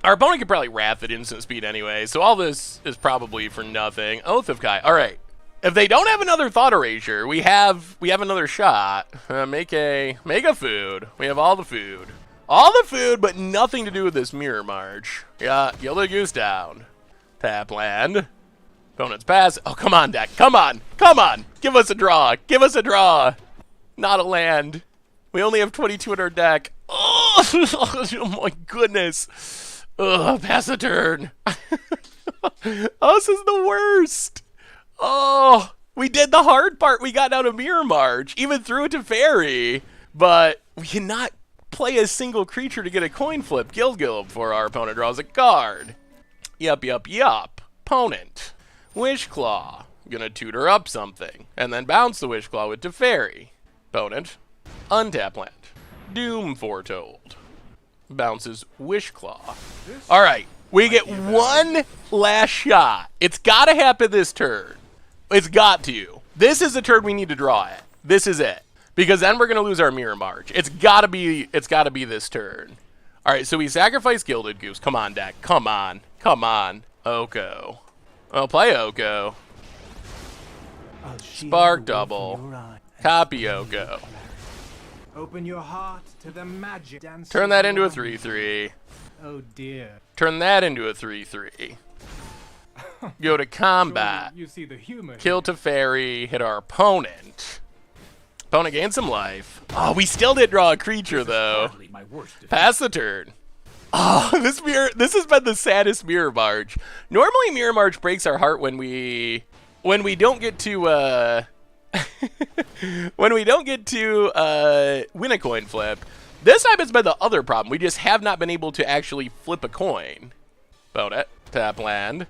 Our opponent could probably Wrath at instant speed anyway, so all this is probably for nothing. Oath of Kai. Alright. If they don't have another Thought Erasure, we have another shot. Make a food. We have all the food. All the food, but nothing to do with this Mirror March. Yeah, Gilded Goose down. Tap land. Opponent's pass. Oh, come on, deck. Come on. Come on. Give us a draw. Give us a draw. Not a land. We only have 22 in our deck. Oh, oh my goodness. Ugh, pass the turn. Oh, this is the worst. Oh, we did the hard part. We got out of Mirror March, even threw it to Fairy, but we cannot play a single creature to get a coin flip. Guild before our opponent draws a card. Yup. Opponent. Wishclaw. Gonna tutor up something, and then bounce the Wishclaw with Teferi. Opponent. Untap land. Doom Foretold. Bounces Wishclaw. Alright, we get one last shot. It's gotta happen this turn. It's got to. This is the turn we need to draw it. This is it. Because then we're gonna lose our Mirror March. It's gotta be this turn. Alright, so we sacrifice Gilded Goose. Come on, deck. Come on. Come on. Oko. Well, play Oko. Spark Double. Copy Oko. Open your heart to the magic. Turn that into a 3/3. Oh dear. Turn that into a 3/3. Go to combat. You see the humor. Kill Teferi. Hit our opponent. Opponent gains some life. Oh, we still did draw a creature though. Hardly my worst defeat. Pass the turn. Oh, this has been the saddest Mirror March. Normally Mirror March breaks our heart when we don't get to when we don't get to win a coin flip. This time it's been the other problem. We just have not been able to actually flip a coin. Opponent. Tap land.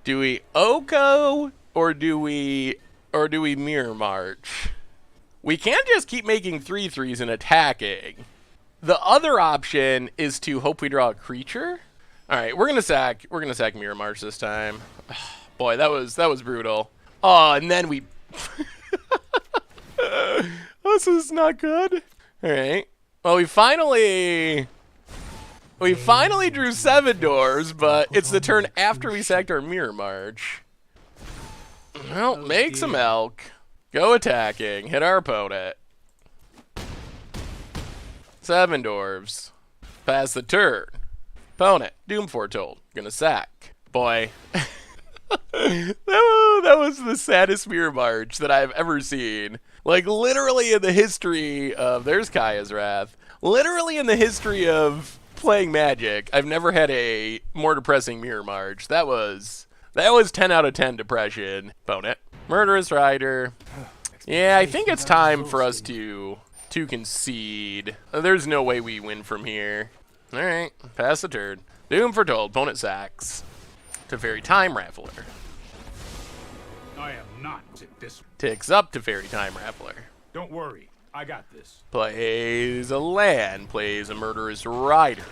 Do we Oko or do we Mirror March? We can't just keep making 3/3s and attacking. The other option is to hope we draw a creature. All right, we're gonna sack Mirror March this time. Boy, that was brutal. Oh, and then we. This is not good. All right. Well, we finally drew 7 doors, but it's the turn after we sacked our Mirror March. Well, make some elk. Go attacking. Hit our opponent. Seven Dwarves. Pass the turn. Opponent. Doom foretold. Gonna sack. Boy. that was the saddest mirror march that I've ever seen. Like, literally in the history of... There's Kaya's Wrath. Literally in the history of playing Magic, I've never had a more depressing mirror march. That was 10 out of 10 depression. Opponent. Murderous Rider. Yeah, I think it's time for us to concede. There's no way we win from here. Alright, pass the turn. Doom foretold. Opponent sacks. Teferi Time Raffler. I am not this. Ticks up Teferi Time Raffler. Don't worry, I got this. Plays a land. Plays a Murderous Rider.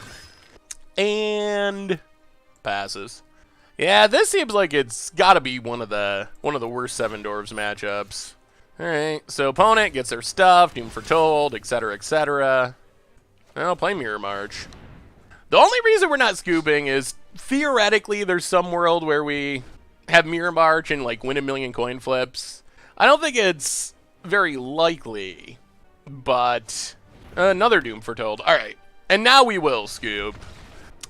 And passes. Yeah, this seems like it's got to be one of the worst Seven Dwarves matchups. All right, so opponent gets their stuff, Doom foretold, etc., etc. Well, play Mirror March. The only reason we're not scooping is theoretically there's some world where we have Mirror March and like win a million coin flips. I don't think it's very likely, but another Doom foretold. All right, and now we will scoop.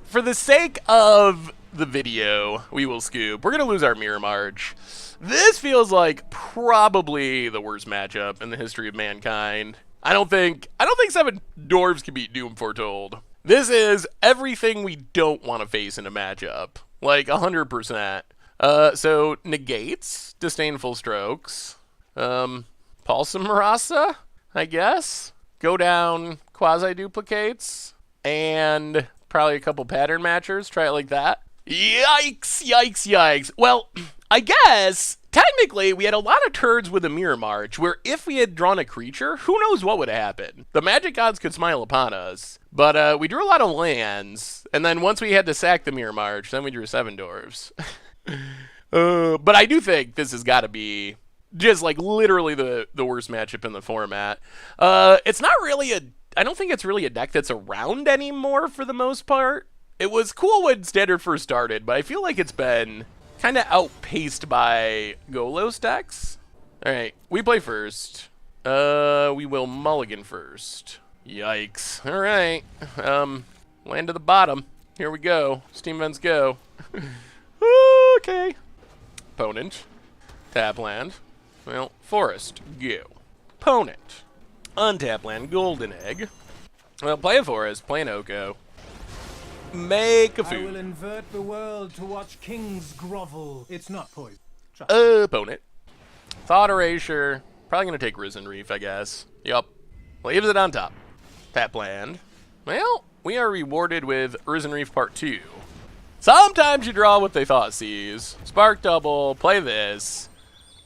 For the sake of the video, we will scoop. We're gonna lose our Mirror March. This feels like probably the worst matchup in the history of mankind. I don't think Seven Dwarves can beat Doom foretold. This is everything we don't want to face in a matchup, like 100%. So negates, disdainful strokes, Paulson Marasa, I guess. Go down quasi duplicates, and probably a couple pattern matchers. Try it like that. Yikes! Yikes! Yikes! Well, I guess technically we had a lot of turns with a Mirror March, where if we had drawn a creature, who knows what would have happened. The Magic Gods could smile upon us, but we drew a lot of lands, and then once we had to sack the Mirror March, then we drew Seven Dwarves. But I do think this has got to be just like literally the worst matchup in the format. It's not really I don't think it's really a deck that's around anymore for the most part. It was cool when Standard first started, but I feel like it's been kind of outpaced by Golos decks. All right, we play first. We will mulligan first. Yikes. All right. Land to the bottom. Here we go. Steam vents go. Okay. Opponent. Tap land. Well, forest. Go. Opponent. Untap land. Golden egg. Well, play a forest. Play an Oko. Make a I food. will invert the world to watch kings grovel. It's not poison. Opponent. Thought Erasure. Probably going to take Risen Reef, I guess. Yup. Leaves it on top. Tap land. Well, we are rewarded with Risen Reef Part 2. Sometimes you draw what they thought sees. Spark double. Play this.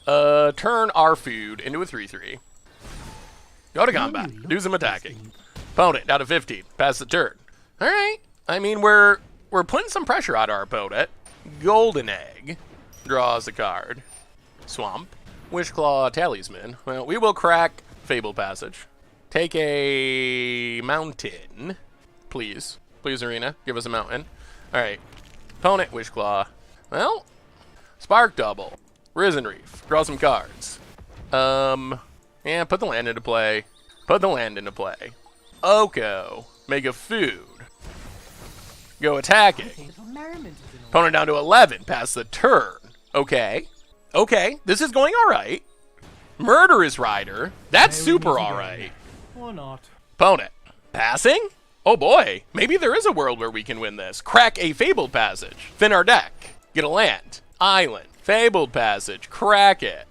Turn our food into a 3/3. Go to combat. Do some attacking. Opponent down to 15. Pass the turn. All right. I mean, we're putting some pressure on our opponent. Golden Egg draws a card. Swamp. Wishclaw Talisman. Well, we will crack Fabled Passage. Take a mountain. Please. Please, Arena. Give us a mountain. All right. Opponent Wishclaw. Well, Spark Double. Risen Reef. Draw some cards. Yeah, put the land into play. Put the land into play. Oko. Make a food. Go attacking. Opponent down to 11. Pass the turn. Okay. Okay. This is going all right. Murderous Rider. That's super all right. Or not. Opponent. Passing? Oh boy. Maybe there is a world where we can win this. Crack a Fabled Passage. Thin our deck. Get a land. Island. Fabled Passage. Crack it.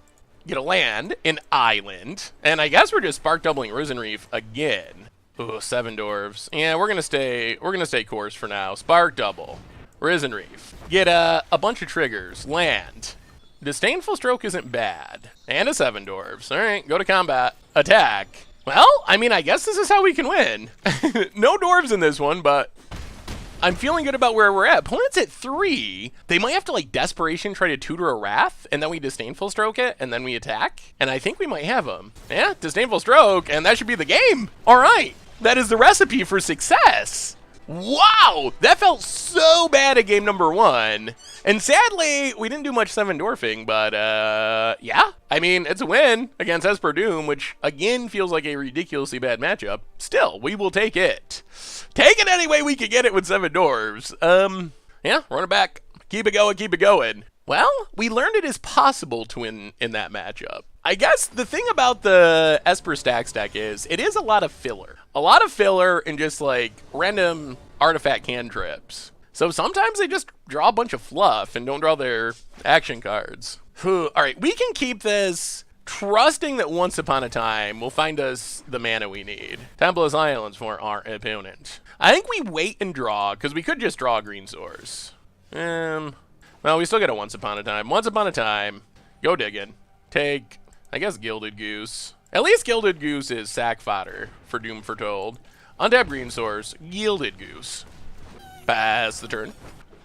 Get a land. An island. And I guess we're just spark doubling Risen Reef again. Ooh, Seven Dwarves. Yeah, we're gonna stay course for now. Spark double. Risen Reef. Get a bunch of triggers. Land. Disdainful Stroke isn't bad. And a Seven Dwarves. Alright, go to combat. Attack. Well, I mean, I guess this is how we can win. No dwarves in this one, but I'm feeling good about where we're at. Opponent's at 3. They might have to, like, Desperation try to tutor a Wrath, and then we Disdainful Stroke it, and then we attack. And I think we might have them. Yeah, Disdainful Stroke, and that should be the game. All right. That is the recipe for success. Wow, that felt so bad at game number 1. And sadly, we didn't do much Seven Dwarfing, but yeah. I mean, it's a win against Esper Doom, which again feels like a ridiculously bad matchup. Still, we will take it. Take it any way we can get it with Seven Dwarves. Yeah, run it back. Keep it going, keep it going. Well, we learned it is possible to win in that matchup. I guess the thing about the Esper Stacks deck is it is a lot of filler. A lot of filler and just like random artifact cantrips. So sometimes they just draw a bunch of fluff and don't draw their action cards. All right, we can keep this trusting that once upon a time we'll find us the mana we need. Templeless Islands for our opponent. I think we wait and draw because we could just draw a green source. Well, we still get a once upon a time. Once upon a time, go digging. Take, I guess, Gilded Goose. At least Gilded Goose is sack fodder for Doom Foretold. Untap green source, Gilded Goose. Pass the turn.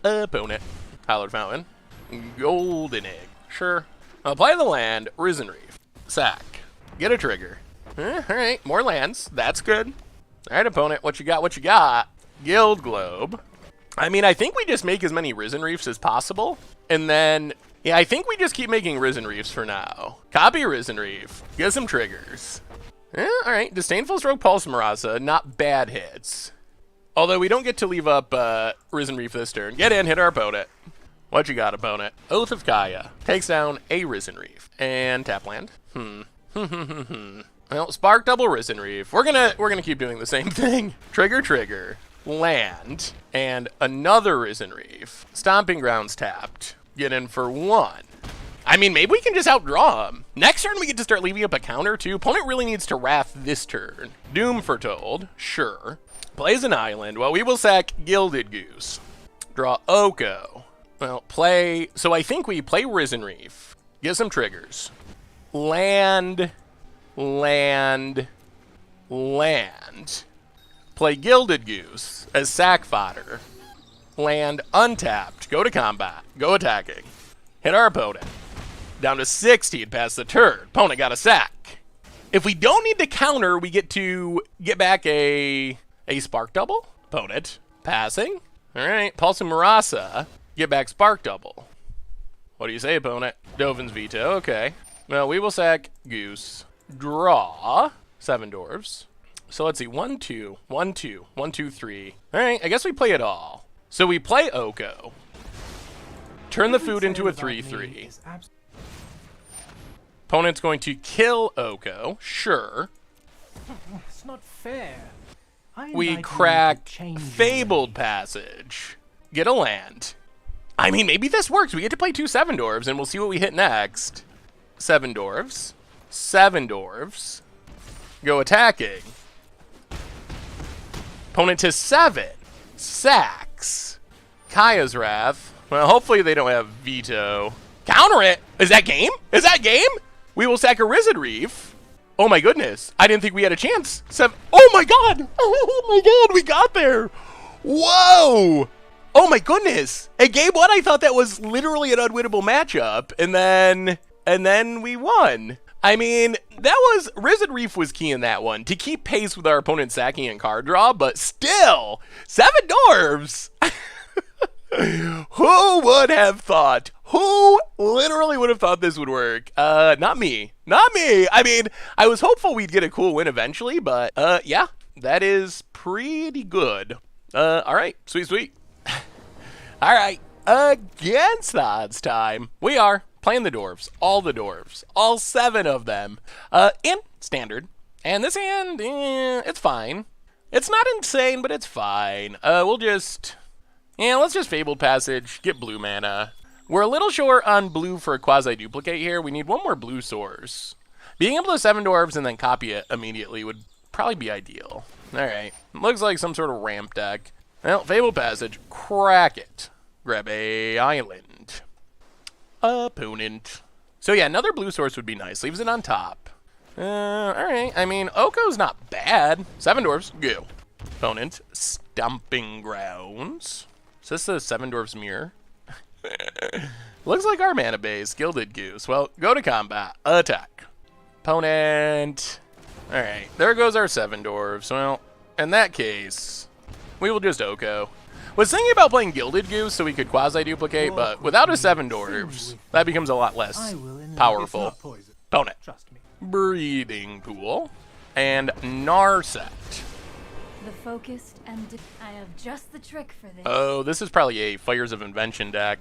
Opponent. Hallowed Fountain. Golden Egg. Sure. Apply the land, Risen Reef. Sack. Get a trigger. Alright, more lands. That's good. Alright, opponent, what you got, what you got? Guild Globe. I mean, I think we just make as many Risen Reefs as possible. And then, yeah, I think we just keep making Risen Reefs for now. Copy Risen Reef. Get some triggers. Alright, Disdainful Stroke, Pulse Marasa. Not bad hits. Although we don't get to leave up Risen Reef this turn. Get in, hit our opponent. What you got, opponent? Oath of Kaya. Takes down a Risen Reef. And tap land. Well, Spark double Risen Reef. We're gonna keep doing the same thing. Trigger. Land. And another Risen Reef. Stomping Grounds tapped. Get in for 1. I mean, maybe we can just outdraw him. Next turn, we get to start leaving up a counter, too. Opponent really needs to Wrath this turn. Doom Foretold. Sure. Plays an island. Well, we will sack Gilded Goose. Draw Oko. Well, play... So I think we play Risen Reef. Get some triggers. Land. Play Gilded Goose as sack fodder. Land untapped. Go to combat. Go attacking. Hit our opponent. Down to 16 past the turn. Opponent got a sack. If we don't need to counter, we get to get back a Spark Double. Opponent. Passing. Alright. Pulse and Marasa. Get back Spark Double. What do you say, opponent? Dovin's Veto. Okay. Well, we will sack Goose. Draw. Seven Dwarves. So let's see, 1, 2, 1, 2, 1, 2, 3. All right, I guess we play it all. So we play Oko. Turn the food into a 3/3. Opponent's going to kill Oko. Sure. It's not fair. We crack Fabled Passage. Get a land. I mean, maybe this works. We get to play 2 Seven Dwarves, and we'll see what we hit next. Seven Dwarves. Seven Dwarves. Go attacking. Opponent to 7. Sacks. Kaya's Wrath. Well, hopefully they don't have Veto. Counter it! Is that game? Is that game? We will sack a Risen Reef. Oh my goodness. I didn't think we had a chance. Oh my god! Oh my god, we got there! Whoa! Oh my goodness! At game 1, I thought that was literally an unwinnable matchup, and then we won. I mean, that was... Risen Reef was key in that one, to keep pace with our opponent's sacking and card draw, but still, Seven Dwarves! Who would have thought? Who literally would have thought this would work? Not me. Not me! I mean, I was hopeful we'd get a cool win eventually, but, yeah, that is pretty good. Alright, sweet. Alright, against the odds time, we are playing the dwarves, all 7 of them, in standard. And this hand, it's fine. It's not insane, but it's fine. We'll just, let's just Fabled Passage, get blue mana. We're a little short on blue for a quasi-duplicate here. We need one more blue source. Being able to 7 dwarves and then copy it immediately would probably be ideal. Alright, looks like some sort of ramp deck. Well, Fabled Passage, crack it. Grab a island. Opponent. So yeah, another blue source would be nice. Leaves it on top. Alright. I mean, Oko's not bad. 7 dwarves. Go. Opponent. Stomping Grounds. Is this the 7 dwarves mirror? Looks like our mana base. Gilded Goose. Well, go to combat. Attack. Opponent. Alright. There goes our 7 dwarves. Well, in that case, We will just Oko. Was thinking about playing Gilded Goose so we could quasi-duplicate, but without a Seven Dwarves, that becomes a lot less I will in powerful. Not poison. Opponent. Trust me. Breeding Pool. And Narset. The focused and I have just the trick for this. Oh, this is probably a Fires of Invention deck.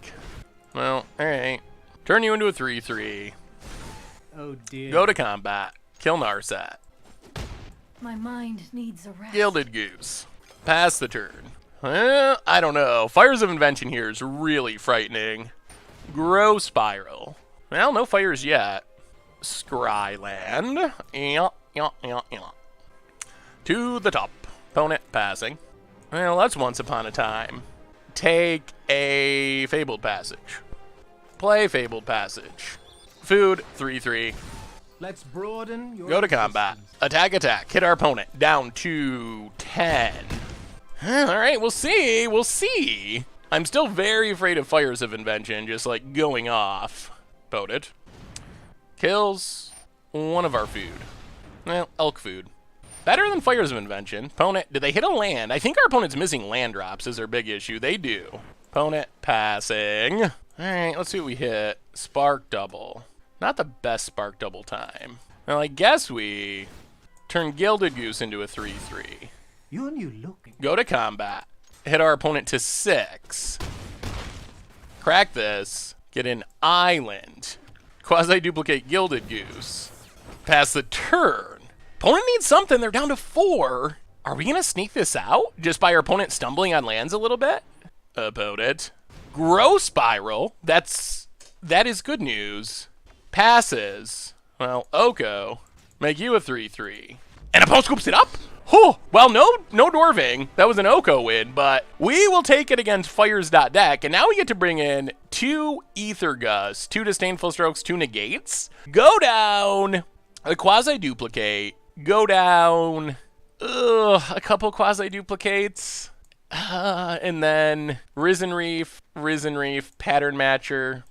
Well, alright. Turn you into a 3-3. Oh dear. Go to combat. Kill Narset. My mind needs a rest. Gilded Goose. Pass the turn. I don't know. Fires of Invention here is really frightening. Grow Spiral. Well, no fires yet. Scryland. To the top. Opponent passing. Well, that's once upon a time. Take a Fabled Passage. Play Fabled Passage. Food, 3-3. Let's broaden your Go to combat. Attack, attack. Hit our opponent. Down to 10. Alright, we'll see. We'll see. I'm still very afraid of Fires of Invention just, like, going off. Boat it. Kills one of our food. Well, elk food. Better than Fires of Invention. Opponent, did they hit a land? I think our opponent's missing land drops is their big issue. They do. Opponent passing. Alright, let's see what we hit. Spark double. Not the best spark double time. Well, I guess we turn Gilded Goose into a 3-3. Your new look. Go to combat. Hit our opponent to 6. Crack this. Get an island. Quasi-duplicate Gilded Goose. Pass the turn. Opponent needs something. They're down to 4. Are we going to sneak this out? Just by our opponent stumbling on lands a little bit? Opponent. Grow Spiral. That is good news. Passes. Well, Oko. Make you a 3-3. And opponent scoops it up? Oh, well, no dwarving. That was an Oko win, but we will take it against Fires.deck, and now we get to bring in 2 Ether Gusts, 2 Disdainful Strokes, 2 Negates. Go down a Quasi-Duplicate. Go down a couple Quasi-Duplicates. And then Risen Reef, Pattern Matcher.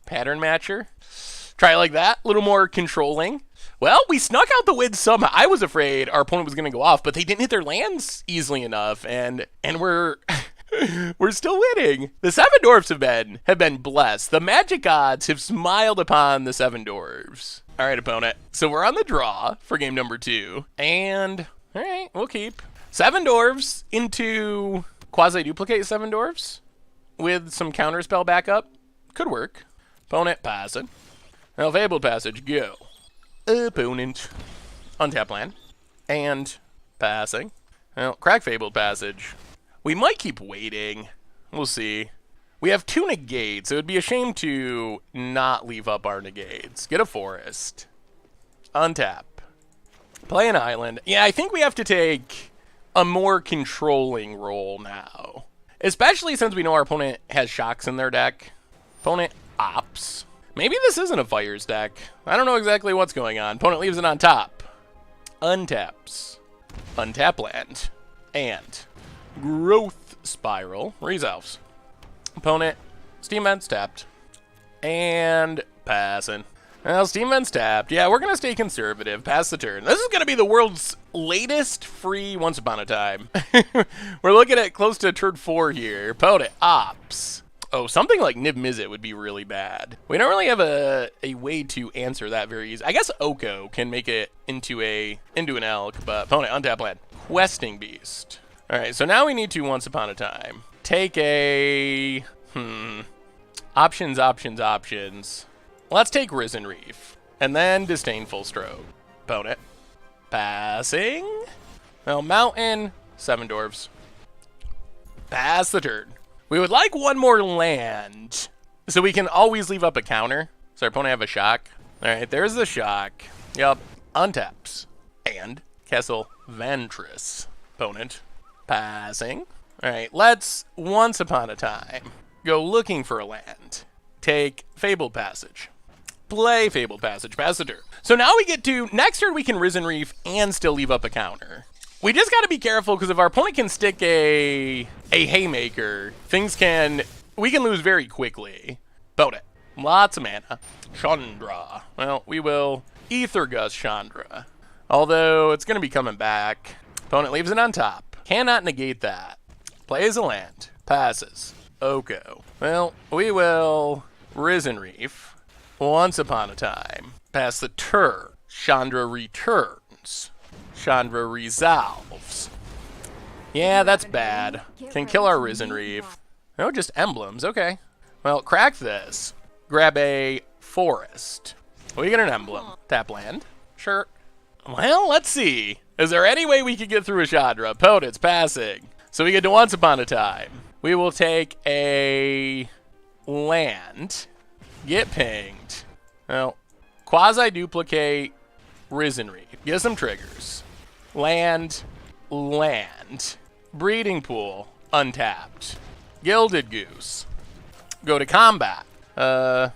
Try it like that, a little more controlling. Well, we snuck out the win somehow. I was afraid our opponent was going to go off, but they didn't hit their lands easily enough, and we're we're still winning. The Seven Dwarves have been blessed. The magic gods have smiled upon the Seven Dwarves. All right, opponent. So we're on the draw for game number 2, and all right, we'll keep 7 Dwarves into quasi-duplicate 7 Dwarves with some counterspell backup. Could work. Opponent passing. Now, Fabled Passage, go. Opponent. Untap land. And passing. Well, crack Fabled Passage. We might keep waiting. We'll see. We have 2 negates. It would be a shame to not leave up our negates. Get a forest. Untap. Play an island. Yeah, I think we have to take a more controlling role now. Especially since we know our opponent has shocks in their deck. Opponent opts. Maybe this isn't a Fires deck. I don't know exactly what's going on. Opponent leaves it on top. Untaps. Untap land. And Growth Spiral. Resolves. Opponent. Steam Vents tapped. And passing. Well, Steam Vents tapped. Yeah, we're going to stay conservative. Pass the turn. This is going to be the world's latest free Once Upon a Time. We're looking at close to turn 4 here. Opponent. Ops. Oh, something like Nib Mizzet would be really bad. We don't really have a way to answer that very easy. I guess Oko can make it into an elk, but opponent, untap land. Questing Beast. All right, so now we need to Once Upon a Time. Take a... Options. Let's take Risen Reef. And then Disdainful Stroke. Opponent. Passing. Well, Mountain. 7 Dwarves. Pass the turn. We would like 1 more land, so we can always leave up a counter. Does our opponent have a shock? All right, there's the shock. Yup, untaps. And Castle Ventress. Opponent. Passing. All right, let's Once Upon a Time go looking for a land. Take Fabled Passage. Play Fabled Passage. Pass the turn. So now we get to, next turn we can Risen Reef and still leave up a counter. We just got to be careful because if our opponent can stick a Haymaker, we can lose very quickly. Boat it. Lots of mana. Chandra. Well, we will Ether Gust Chandra. Although it's going to be coming back. Opponent leaves it on top. Cannot negate that. Plays a land. Passes. Oko. Well, we will Risen Reef. Once upon a time. Pass the turn. Chandra returns. Chandra resolves. Yeah, that's bad. Can kill our Risen Reef. No, just emblems. Okay. Well, crack this. Grab a forest. We get an emblem. Tap land. Sure. Well, let's see. Is there any way we can get through a Chandra? Opponent's passing. So we get to Once Upon a Time. We will take a land. Get pinged. Well, quasi-duplicate Risen Reef. Get some triggers. Land. Land. Breeding Pool. Untapped. Gilded Goose. Go to combat. Yeah,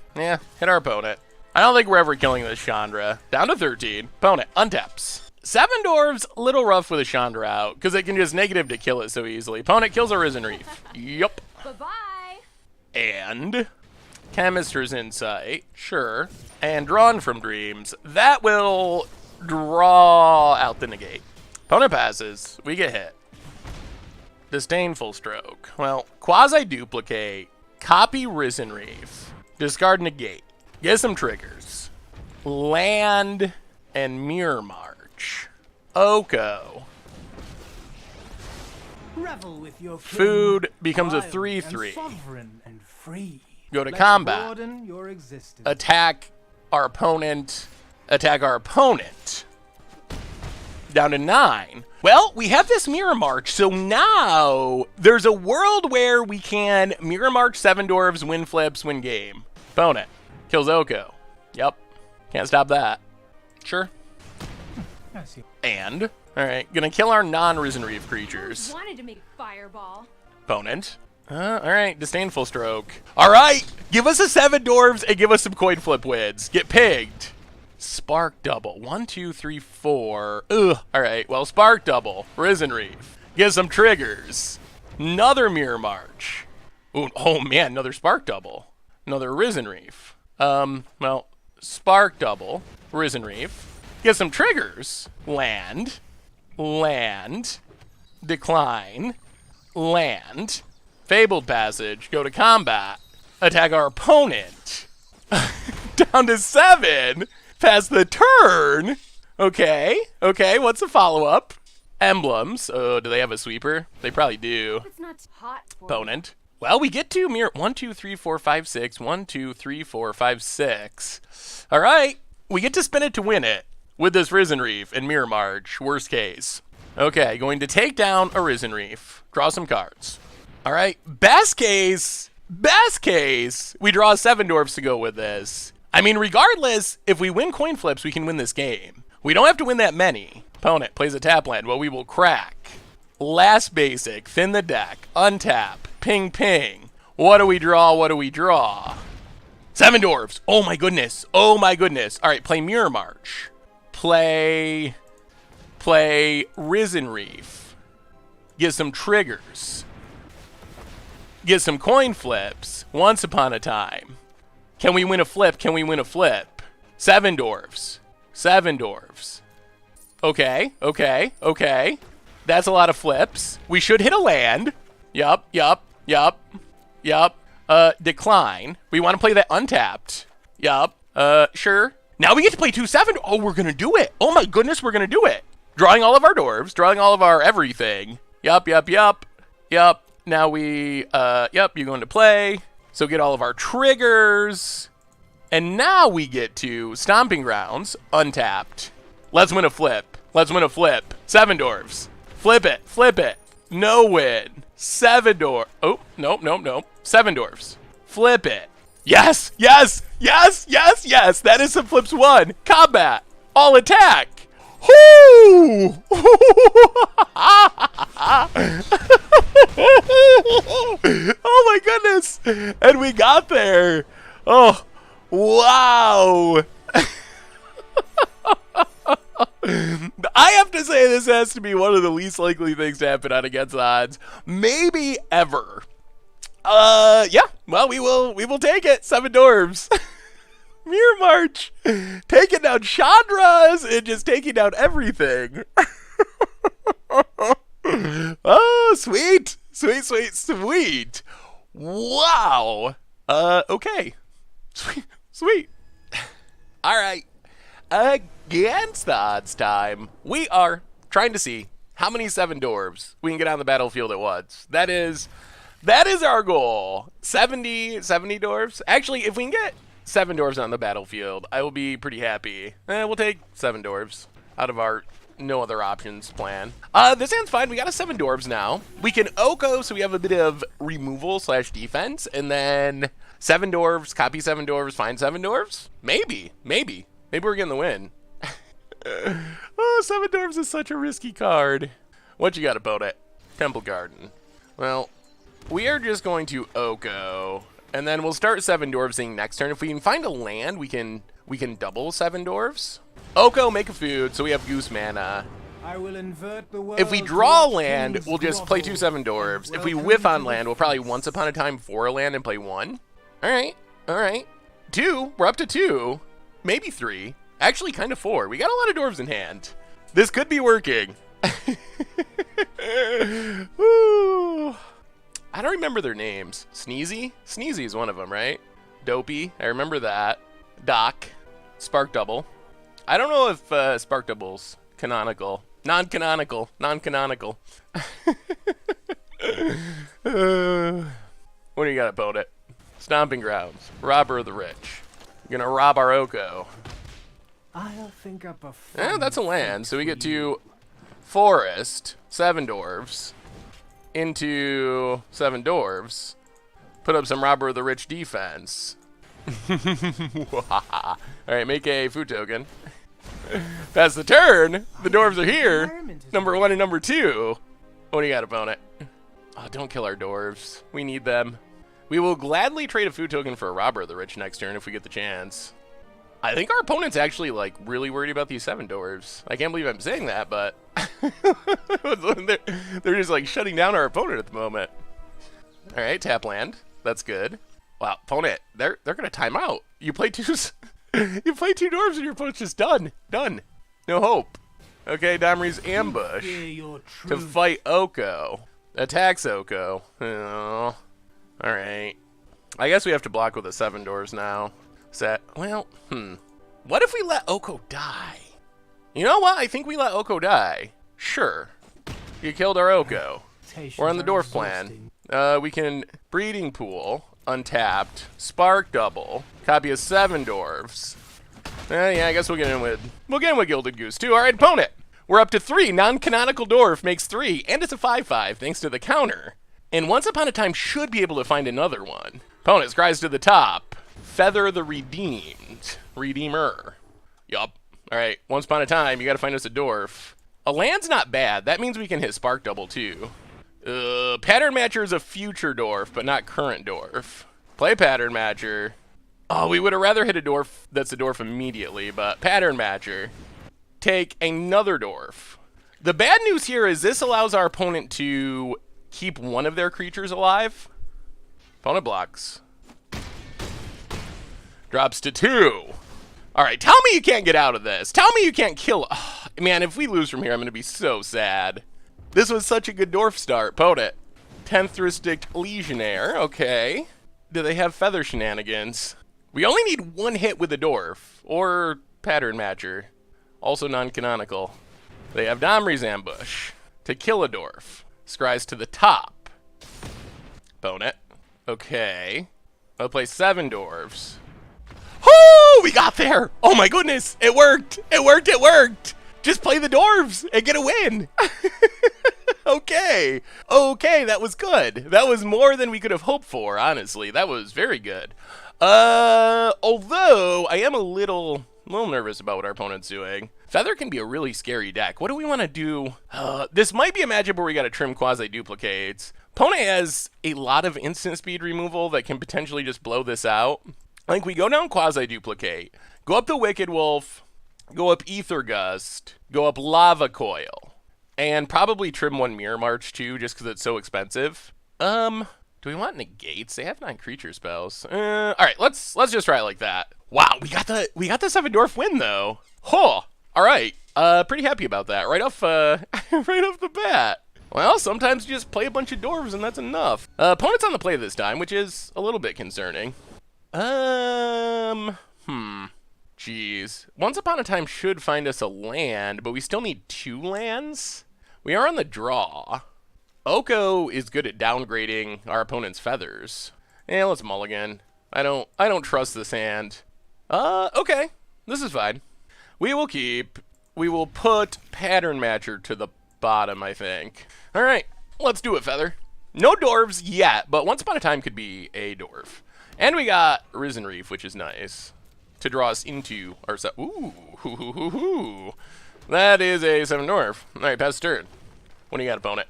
hit our opponent. I don't think we're ever killing this Chandra. Down to 13. Opponent untaps. Seven Dwarves, a little rough with a Chandra out, because it can just negative to kill it so easily. Opponent kills a Risen Reef. Yup. Bye-bye. And Chemist's Insight. Sure. And Drawn from Dreams. That will draw out the negate. Opponent passes. We get hit. Disdainful Stroke. Well, quasi-duplicate. Copy Risen Reef. Discard negate. Get some triggers. Land and Mirror March. Oko. Revel with your king, Food becomes a wild 3/3. and sovereign and free. Go to Let's combat. broaden your existence. Attack our opponent. Attack our opponent. Down to 9. Well, we have this Mirror March, so now there's a world where we can Mirror March 7 Dwarves, win flips, win game. Opponent kills Oko. Yep. Can't stop that. Sure. I see. And, alright, gonna kill our non-Risen Reef creatures. Wanted to make fireball. Opponent. Alright, Disdainful Stroke. Alright, give us a 7 Dwarves and give us some coin flip wins. Get pigged. Spark Double. 1, 2, 3, 4. Ugh. Alright, well, Spark Double. Risen Reef. Get some triggers. Another Mirror March. Ooh, oh man, another Spark Double. Another Risen Reef. Well, Spark Double. Risen Reef. Get some triggers. Land. Land. Decline. Land. Fabled Passage. Go to combat. Attack our opponent. Down to 7. Pass the turn. Okay. Okay, what's the follow-up? Emblems. Oh, do they have a sweeper? They probably do. It's not hot for Opponent. Well, we get to mirror 1, 2, 3, 4, 5, 6. 1, 2, 3, 4, 5, 6. All right. We get to spin it to win it with this Risen Reef and Mirror March. Worst case. Okay, going to take down a Risen Reef. Draw some cards. All right. Best case. Best case. We draw 7 Dwarfs to go with this. I mean, regardless, if we win coin flips, we can win this game. We don't have to win that many. Opponent plays a tap land. Well, we will crack. Last basic. Thin the deck. Untap. Ping, ping. What do we draw? What do we draw? 7 Dwarves. Oh, my goodness. Oh, my goodness. All right, play Mirror March. Play Risen Reef. Get some triggers. Get some coin flips. Once upon a time. Can we win a flip? Can we win a flip? 7 Dwarves. 7 Dwarves. Okay, okay, okay. That's a lot of flips. We should hit a land. Yup, yup, yup, yup. Decline. We want to play that untapped. Yup. Sure. Now we get to play 2 7. Oh, we're going to do it. Oh my goodness, we're going to do it. Drawing all of our dwarves. Drawing all of our everything. Yup, yup, yup. Yup. Now we, yup, you go into play. So get all of our triggers. And now we get to Stomping Grounds, untapped. Let's win a flip. Let's win a flip. 7 Dwarves. Flip it. Flip it. No win. 7 Dwarves. Oh, nope, nope, nope. 7 Dwarves. Flip it. Yes, yes, yes, yes, yes. That is some flips 1. Combat. All attack. Whoo! Oh my goodness. And we got there. Oh, wow. I have to say this has to be one of the least likely things to happen on Against the Odds. Maybe ever. Yeah. Well, we will take it. 7 Dwarves. Mirror March. Taking down Chandras and just taking down everything. Oh, sweet. Sweet, sweet, sweet. Wow. Okay. Sweet, sweet. All right. Against the odds time, we are trying to see how many Seven Dwarves we can get on the battlefield at once. That is our goal. 70 dwarves. Actually, if we can get 7 dwarves on the battlefield, I will be pretty happy. We'll take 7 dwarves out of our no other options plan. This hand's fine. We got a 7 dwarves now. We can Oko, so we have a bit of removal / defense, and then 7 dwarves, copy 7 dwarves, find 7 dwarves? Maybe we're getting the win. Oh, 7 dwarves is such a risky card. What you got about it? Temple Garden. Well, we are just going to Oko, and then we'll start 7 dwarvesing next turn. If we can find a land, we can double 7 dwarves. Oko, make a food, so we have goose mana. I will invert the world. If we draw land, we'll just play 2 7 dwarves. If we whiff on land, we'll probably once upon a time for a land and play 1. All right. 2, we're up to 2, maybe 3. Actually, kind of 4. We got a lot of dwarves in hand. This could be working. Woo. I don't remember their names. Sneezy? Sneezy is one of them, right? Dopey, I remember that. Doc. Spark Double. I don't know if Spark Double's canonical. Non-canonical. Non-canonical. What do you got about it? Stomping Grounds. Robber of the Rich. You're gonna rob our Oko. I'll think up a That's a land, so we get to Forest, 7 dwarves, into 7 dwarves, put up some Robber of the Rich defense. Alright, make a food token. That's the turn. The dwarves are here. Number 1 and number 2. What do you got, opponent? Oh, don't kill our dwarves. We need them. We will gladly trade a food token for a Robber of the Rich next turn if we get the chance. I think our opponent's actually, like, really worried about these 7 dwarves. I can't believe I'm saying that, but they're just, like, shutting down our opponent at the moment. All right, tap land. That's good. Wow, opponent, they're gonna time out. You play 2 dwarves and your opponent's just done. Done. No hope. Okay, Domri's ambush to fight Oko. Attacks Oko. Oh. All right. I guess we have to block with the 7 dwarves now. Well, what if we let Oko die? You know what? I think we let Oko die. Sure. You killed our Oko. We're on the dwarf plan. We can breeding pool, untapped, spark double, copy of 7 dwarves. Yeah, I guess we'll get in with Gilded Goose too. All right, opponent. We're up to 3. Non-canonical dwarf makes 3, and it's a 5/5 thanks to the counter. And once upon a time should be able to find another one. Opponent scries to the top. Feather the Redeemed. Redeemer. Yup. Alright, once upon a time, you gotta find us a dwarf. A land's not bad. That means we can hit Spark Double, too. Pattern Matcher is a future dwarf, but not current dwarf. Play Pattern Matcher. Oh, we would have rather hit a dwarf that's a dwarf immediately, but Pattern Matcher. Take another dwarf. The bad news here is this allows our opponent to keep one of their creatures alive. Opponent blocks. Drops to 2. All right, tell me you can't get out of this. Tell me you can't kill. Oh, man, if we lose from here, I'm going to be so sad. This was such a good dwarf start. Opponent. 10th Ristic Legionnaire. Okay. Do they have feather shenanigans? We only need 1 hit with a dwarf. Or Pattern Matcher. Also non-canonical. They have Domri's ambush. To kill a dwarf. Scries to the top. Opponent. Okay. I'll play 7 dwarves. Oh, we got there. Oh my goodness. It worked. It worked. Just play the dwarves and get a win. Okay, that was good. That was more than we could have hoped for, honestly. That was very good. Although I am a little nervous about what our opponent's doing. Feather can be a really scary deck. What do we want to do? This might be a matchup where we got to trim quasi-duplicates. Opponent has a lot of instant speed removal that can potentially just blow this out. I think we go down quasi-duplicate, go up the Wicked Wolf, go up Ether Gust, go up Lava Coil, and probably trim 1 Mirror March too, just because it's so expensive. Do we want negates? They have 9 creature spells. All right, let's just try it like that. Wow, we got the 7 dwarf win though. Huh. All right. Pretty happy about that. Right off the bat. Well, sometimes you just play a bunch of dwarves and that's enough. Opponent's on the play this time, which is a little bit concerning. Jeez. Once Upon a Time should find us a land, but we still need 2 lands? We are on the draw. Oko is good at downgrading our opponent's feathers. Yeah, let's mulligan. I don't trust this hand. Okay. This is fine. We will keep. We will put Pattern Matcher to the bottom, I think. Alright, let's do it, Feather. No dwarves yet, but Once Upon a Time could be a dwarf. And we got Risen Reef, which is nice. To draw us into our set. Ooh, hoo, hoo, hoo, hoo. That is a 7 dwarf. Alright, pass turn. What do you got, opponent?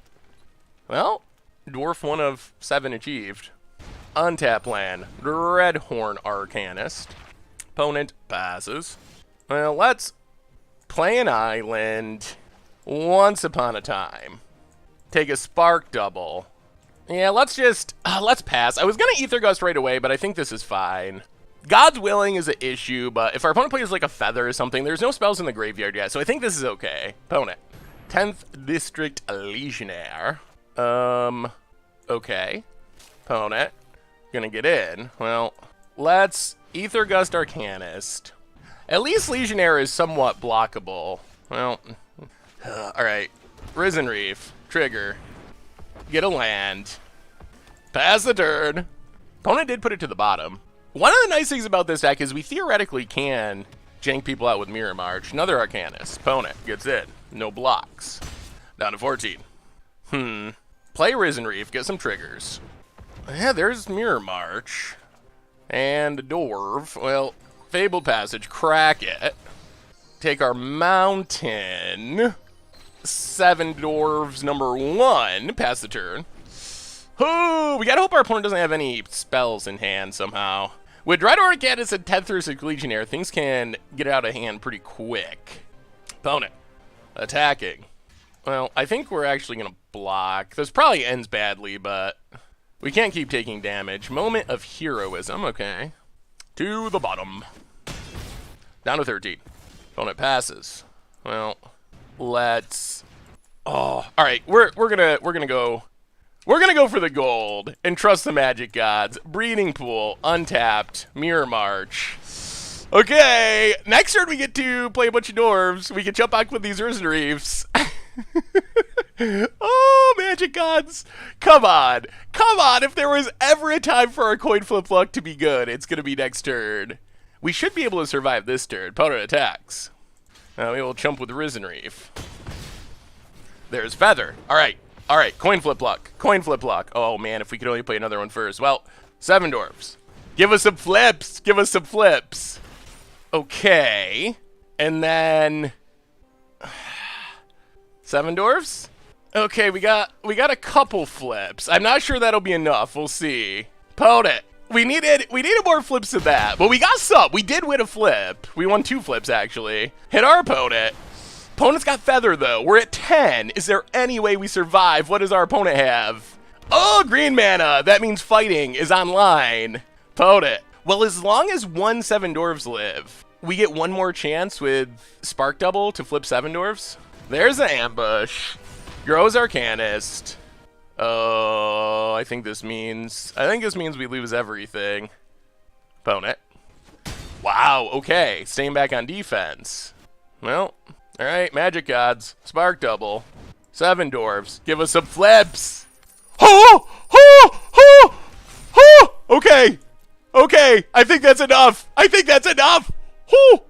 Well, dwarf 1 of 7 achieved. Untap land. Dreadhorn Arcanist. Opponent passes. Well, let's play an island. Once Upon a Time. Take a Spark Double. Yeah, let's pass. I was going to Ether Gust right away, but I think this is fine. God's Willing is an issue, but if our opponent plays like a Feather or something, there's no spells in the graveyard yet, so I think this is okay. Opponent. 10th District Legionnaire. Okay. Opponent. Gonna get in. Well, let's Ether Gust Arcanist. At least Legionnaire is somewhat blockable. Well, alright. Risen Reef. Trigger. Get a land. Pass the turn. Opponent did put it to the bottom. One of the nice things about this deck is we theoretically can jank people out with Mirror March. Another Arcanist. Opponent gets in. No blocks. Down to 14. Play Risen Reef. Get some triggers. Yeah, there's Mirror March. And Dwarf. Well, Fabled Passage. Crack it. Take our Mountain. 7 Dwarves number 1. Pass the turn. Ooh, we gotta hope our opponent doesn't have any spells in hand somehow. With Dreadhorn Arcanist and 10th District Legionnaire, things can get out of hand pretty quick. Opponent. Attacking. Well, I think we're actually gonna block. This probably ends badly, but we can't keep taking damage. Moment of Heroism, okay. To the bottom. Down to 13. Opponent passes. Well, let's. Oh, all right. We're gonna go. We're gonna go for the gold and trust the magic gods. Breeding Pool, untapped, Mirror March. Okay, next turn we get to play a bunch of dwarves. We can jump back with these Risen Reefs. Oh, magic gods. Come on. Come on. If there was ever a time for our coin flip luck to be good, it's gonna be next turn. We should be able to survive this turn. Opponent attacks. Now we will jump with Risen Reef. There's Feather. All right. All right, coin flip luck. Coin flip luck. Oh, man, if we could only play another one first. Well, 7 dwarves. Give us some flips. Give us some flips. Okay. And then 7 dwarves? Okay, we got a couple flips. I'm not sure that'll be enough. We'll see. Opponent. We needed more flips than that, but we got some. We did win a flip. We won 2 flips, actually. Hit our opponent. Opponent's got Feather, though. We're at 10. Is there any way we survive? What does our opponent have? Oh, green mana. That means fighting is online. Opponent. Well, as long as 7 dwarves live, we get one more chance with Spark Double to flip 7 dwarves. There's an ambush. Grows Arcanist. Oh, I think this means we lose everything. Opponent. Wow, okay. Staying back on defense. Well, all right, magic gods, Spark Double, 7 dwarves, give us some flips. Oh, oh, oh, oh. Okay, okay, I think that's enough. I think that's enough. Oh,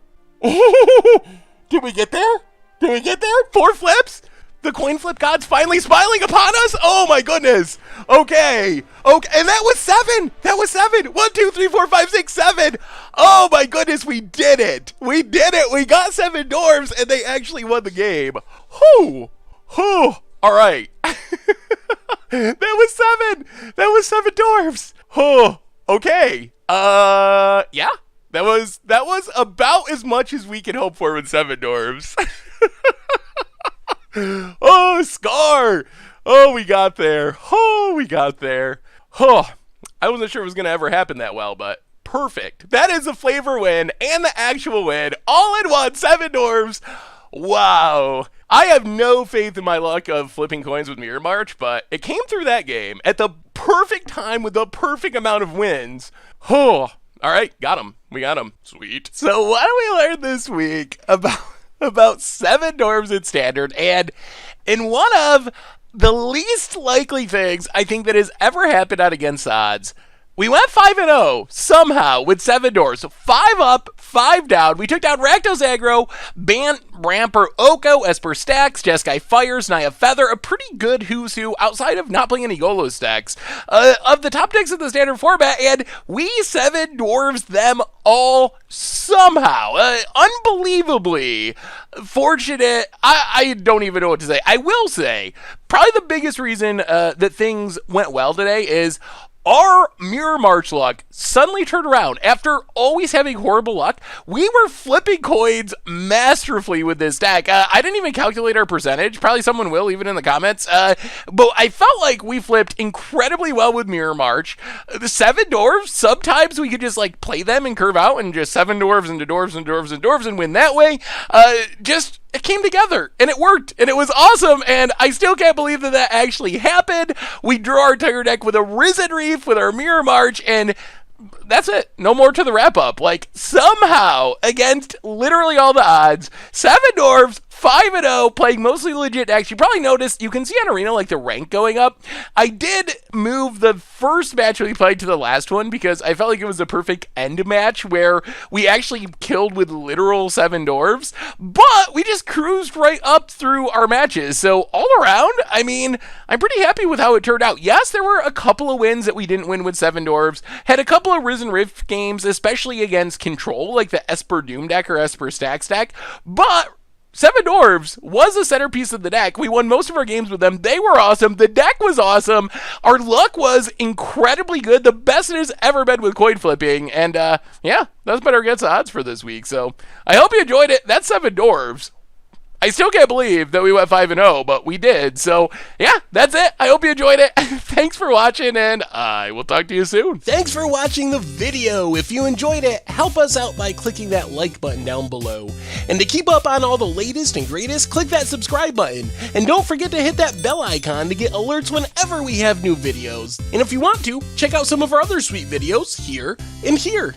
oh. Did we get there? Did we get there? 4 flips? The coin flip god's finally smiling upon us? Oh my goodness. Okay. Okay. And that was 7. That was 7. 1, 2, 3, 4, 5, 6, 7. Oh my goodness. We did it. We did it. We got 7 dwarves and they actually won the game. Whew. Whew. All right. That was 7. That was 7 dwarves. Oh, okay. Yeah. That was about as much as we can hope for with 7 dwarves. Oh, Scar! Oh, we got there. Oh, we got there. Oh, I wasn't sure it was going to ever happen that well, but perfect. That is a flavor win and the actual win all in one. 7 dwarves. Wow. I have no faith in my luck of flipping coins with Mirror March, but it came through that game at the perfect time with the perfect amount of wins. Oh, all right, got him. We got him. Sweet. So what do we learn this week about Seven Dwarves in Standard, and in one of the least likely things I think that has ever happened out Against Odds? We went 5-0 somehow with Seven Dwarves. 5 up, 5 down. We took down Rakdos Aggro, Bant, Ramper, Oko, Esper Stacks, Jeskai Fires, Naya Feather. A pretty good who's who outside of not playing any YOLO stacks of the top decks of the standard format, and we Seven Dwarves them all somehow. Unbelievably fortunate. I don't even know what to say. I will say, probably the biggest reason that things went well today is our Mirror March luck suddenly turned around. After always having horrible luck, we were flipping coins masterfully with this deck. I didn't even calculate our percentage. Probably someone will, even in the comments. But I felt like we flipped incredibly well with Mirror March. The Seven Dwarves, sometimes we could just like play them and curve out and just Seven Dwarves into Dwarves and Dwarves and Dwarves and win that way. It came together, and it worked, and it was awesome, and I still can't believe that that actually happened. We drew our entire deck with a Risen Reef, with our Mirror March, and that's it. No more to the wrap-up. Like, somehow, against literally all the odds, Seven Dwarves, 5-0, playing mostly legit decks. You probably noticed, you can see on Arena, like, the rank going up. I did move the first match we played to the last one because I felt like it was a perfect end match where we actually killed with literal Seven Dwarves, but we just cruised right up through our matches. So, all around, I mean, I'm pretty happy with how it turned out. Yes, there were a couple of wins that we didn't win with Seven Dwarves. Had a couple of Risen Rift games, especially against Control, like the Esper Doom deck or Esper Stack deck, but Seven Dwarves was a centerpiece of the deck. We won most of our games with them. They were awesome. The deck was awesome. Our luck was incredibly good. The best it has ever been with coin flipping. And yeah, that's better Against Odds for this week. So I hope you enjoyed it. That's Seven Dwarves. I still can't believe that we went 5-0, but we did. So, yeah, that's it. I hope you enjoyed it. Thanks for watching, and I will talk to you soon. Thanks for watching the video. If you enjoyed it, help us out by clicking that like button down below. And to keep up on all the latest and greatest, click that subscribe button. And don't forget to hit that bell icon to get alerts whenever we have new videos. And if you want to, check out some of our other sweet videos here and here.